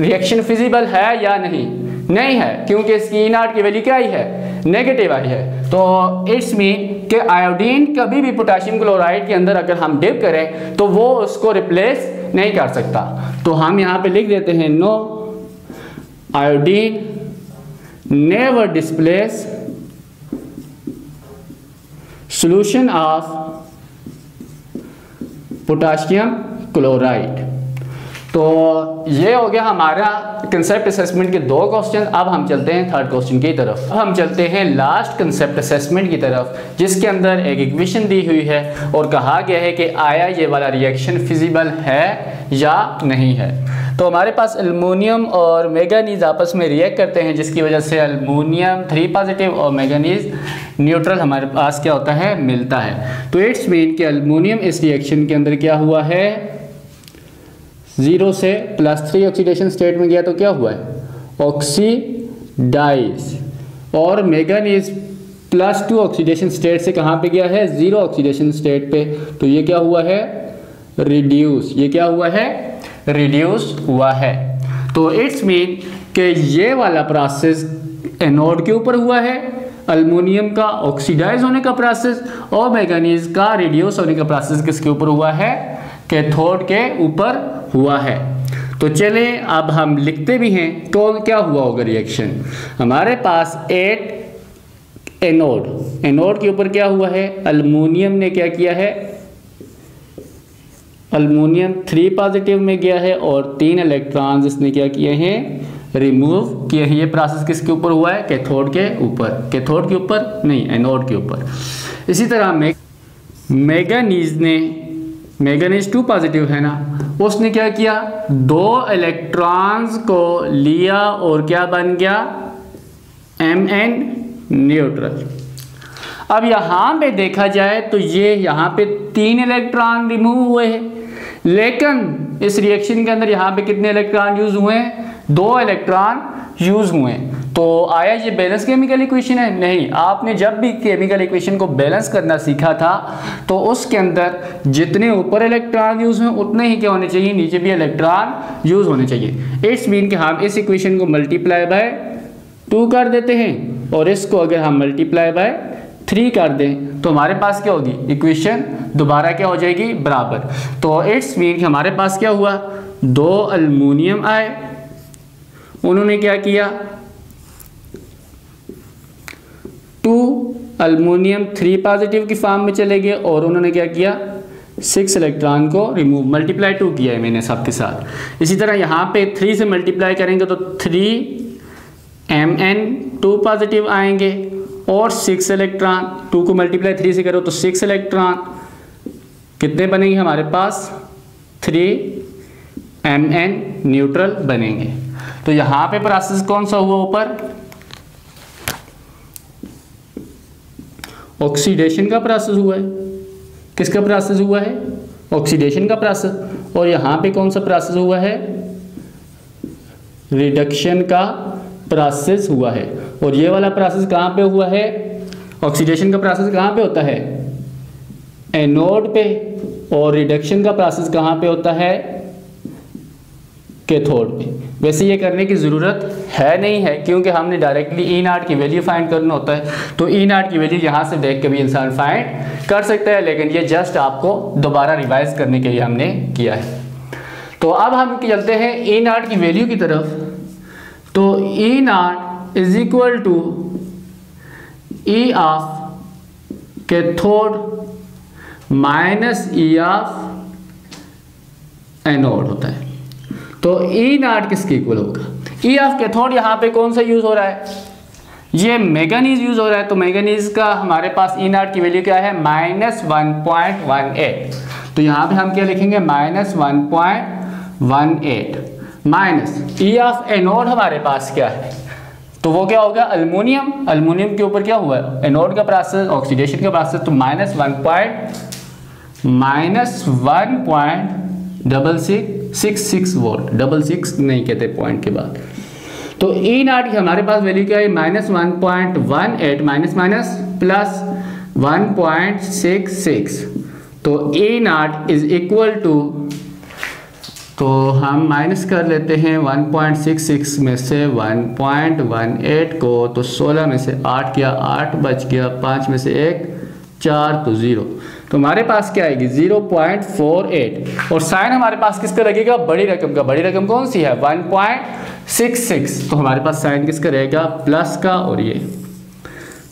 रिएक्शन फिजिबल है या नहीं? नहीं है, क्योंकि इसकी E naught की वैल्यू क्या आई है? नेगेटिव आई है। तो इट्स मीन कि आयोडीन कभी भी पोटेशियम क्लोराइड के अंदर अगर हम डिप करें तो वो उसको रिप्लेस नहीं कर सकता। तो हम यहाँ पे लिख देते हैं no iodine never displace solution of potassium chloride. तो ये हो गया हमारा कंसेप्ट असेसमेंट के 2 क्वेश्चन। अब हम चलते हैं थर्ड क्वेश्चन की तरफ। अब हम चलते हैं लास्ट कंसेप्ट असेसमेंट की तरफ, जिसके अंदर एक इक्वेशन दी हुई है और कहा गया है कि आया ये वाला रिएक्शन फिजिबल है या नहीं है। तो हमारे पास एल्युमिनियम और मैंगनीज आपस में रिएक्ट करते हैं, जिसकी वजह से एल्युमिनियम 3 पॉजिटिव और मैंगनीज न्यूट्रल हमारे पास क्या होता है? मिलता है। तो इट्स मीन कि एल्युमिनियम इस रिएक्शन के अंदर क्या हुआ है? 0 से +3 ऑक्सीडेशन स्टेट में गया तो क्या हुआ है? ऑक्सीडाइज। और मैंगनीज +2 ऑक्सीडेशन स्टेट से कहाँ पे गया है? 0 ऑक्सीडेशन स्टेट पे। तो ये क्या हुआ है? रिड्यूस। ये क्या हुआ है? रिड्यूस हुआ है। तो इट्स मीन कि ये वाला प्रोसेस एनोड के ऊपर हुआ है, एल्युमिनियम का ऑक्सीडाइज होने का प्रोसेस, और मैंगनीज का रिड्यूस होने का प्रोसेस किसके ऊपर हुआ है? कैथोड के ऊपर हुआ है। तो चले अब हम लिखते भी हैं तो क्या हुआ होगा रिएक्शन। हमारे पास 8 एनोड के ऊपर क्या हुआ है? एल्युमिनियम ने क्या किया है? एल्युमिनियम 3 पॉजिटिव में गया है और 3 इलेक्ट्रॉन्स इसने क्या किए हैं? रिमूव किए हैं। ये प्रोसेस किसके ऊपर हुआ है? कैथोड के ऊपर। कैथोड के ऊपर नहीं, एनोड के ऊपर। इसी तरह मैंगनीज 2 पॉजिटिव है ना, उसने क्या किया? 2 इलेक्ट्रॉन्स को लिया और क्या बन गया? Mn neutral. अब यहाँ पे देखा जाए तो ये यहाँ पे 3 इलेक्ट्रॉन रिमूव हुए हैं, लेकिन इस रिएक्शन के अंदर यहाँ पे कितने इलेक्ट्रॉन यूज हुए हैं? 2 इलेक्ट्रॉन यूज हुए। तो आया ये बैलेंस केमिकल इक्वेशन है? नहीं। आपने जब भी केमिकल इक्वेशन को बैलेंस करना सीखा था तो उसके अंदर जितने ऊपर इलेक्ट्रॉन यूज हुए उतने ही क्या होने चाहिए? नीचे भी इलेक्ट्रॉन यूज होने चाहिए। इट्स मीन कि हम इस इक्वेशन को मल्टीप्लाई बाय 2 कर देते हैं और इसको अगर हम मल्टीप्लाई बाय 3 कर दें तो हमारे पास क्या होगी? इक्वेशन दोबारा क्या हो जाएगी? बराबर। तो इट्स मीन कि हमारे पास क्या हुआ? 2 एल्युमिनियम आए, उन्होंने क्या किया? 2 एल्युमिनियम 3 पॉजिटिव की फॉर्म में चले गए और उन्होंने क्या किया? 6 इलेक्ट्रॉन को रिमूव, मल्टीप्लाई 2 किया है मैंने सबके साथ। इसी तरह यहाँ पे 3 से मल्टीप्लाई करेंगे तो 3 Mn 2 पॉजिटिव आएंगे और 6 इलेक्ट्रॉन। 2 को मल्टीप्लाई 3 से करो तो 6 इलेक्ट्रॉन कितने बनेंगे हमारे पास? 3 Mn न्यूट्रल बनेंगे। तो यहाँ पे प्रोसेस कौन सा हुआ? ऊपर ऑक्सीडेशन का प्रोसेस हुआ है। किसका प्रोसेस हुआ है? ऑक्सीडेशन का प्रोसेस। और यहाँ पे कौन सा प्रोसेस हुआ है? रिडक्शन का प्रोसेस हुआ है। और ये वाला प्रोसेस कहाँ पे हुआ है? ऑक्सीडेशन का प्रोसेस कहाँ पे होता है? एनोड पे। और रिडक्शन का प्रोसेस कहाँ पे होता है? कैथोड पे। वैसे ये करने की ज़रूरत है नहीं है, क्योंकि हमने डायरेक्टली ई नॉट की वैल्यू फाइंड करना होता है, तो ई नॉट की वैल्यू यहाँ से देख के भी इंसान फाइंड कर सकता है, लेकिन ये जस्ट आपको दोबारा रिवाइज करने के लिए हमने किया है। तो अब हम चलते हैं ई नॉट की वैल्यू की तरफ। तो E naught is equal to E of cathode minus E of anode होता है। तो ई नॉट किसके इक्वल होगा? ई ऑफ कैथोड यहाँ पे कौन सा यूज हो रहा है? ये मैंगनीज यूज हो रहा है। तो मैंगनीज का हमारे पास ई नॉट की वैल्यू क्या है? -1.18। तो यहाँ पे हम क्या लिखेंगे? -1.18 माइनस ई ऑफ एनोड हमारे पास क्या है? तो वो क्या होगा? अल्मोनियम। अल्मोनियम के ऊपर क्या हुआ है? एनोड का प्रोसेस, ऑक्सीडेशन का प्रोसेस। तो -1.66 वोल्ट, 66 नहीं कहते पॉइंट के बाद। तो ई नॉट की हमारे पास वैल्यू क्या है? -1.18 माइनस माइनस प्लस 1.66। तो E naught is equal to, तो हम माइनस कर लेते हैं 1.66 में से 1.18 को, तो 16 में से 8 किया, 8 बच गया, 5 में से 1 4, तो 0। तो हमारे पास क्या आएगी? 0.48। और साइन हमारे पास किसका लगेगा? बड़ी रकम का। बड़ी रकम कौन सी है? 1.66। तो हमारे पास साइन किसका रहेगा? प्लस का। और ये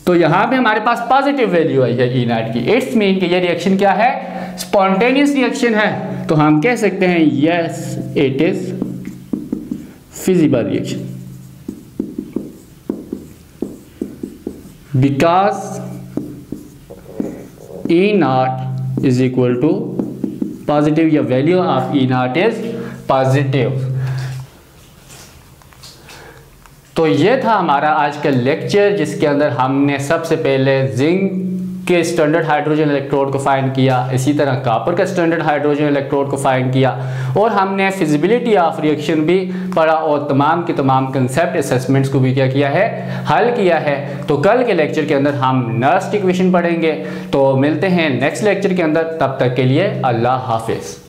तो यहाँ पे हमारे पास पॉजिटिव वैल्यू आई है ई नॉट की। इट्स मीन कि ये रिएक्शन क्या है? स्पॉन्टेनियस रिएक्शन है। तो हम कह सकते हैं yes it is feasible reaction, because E naught is equal to positive, या value of E naught is positive. तो ये था हमारा आज का लेक्चर, जिसके अंदर हमने सबसे पहले जिंक के स्टैंडर्ड हाइड्रोजन इलेक्ट्रोड को फाइंड किया, इसी तरह कॉपर का स्टैंडर्ड हाइड्रोजन इलेक्ट्रोड को फाइंड किया, और हमने फिजिबिलिटी ऑफ रिएक्शन भी पढ़ा, और तमाम के तमाम कंसेप्ट असेसमेंट्स को भी क्या किया है? हल किया है। तो कल के लेक्चर के अंदर हम नर्स्ट इक्वेशन पढ़ेंगे। तो मिलते हैं नेक्स्ट लेक्चर के अंदर, तब तक के लिए अल्लाह हाफिज़।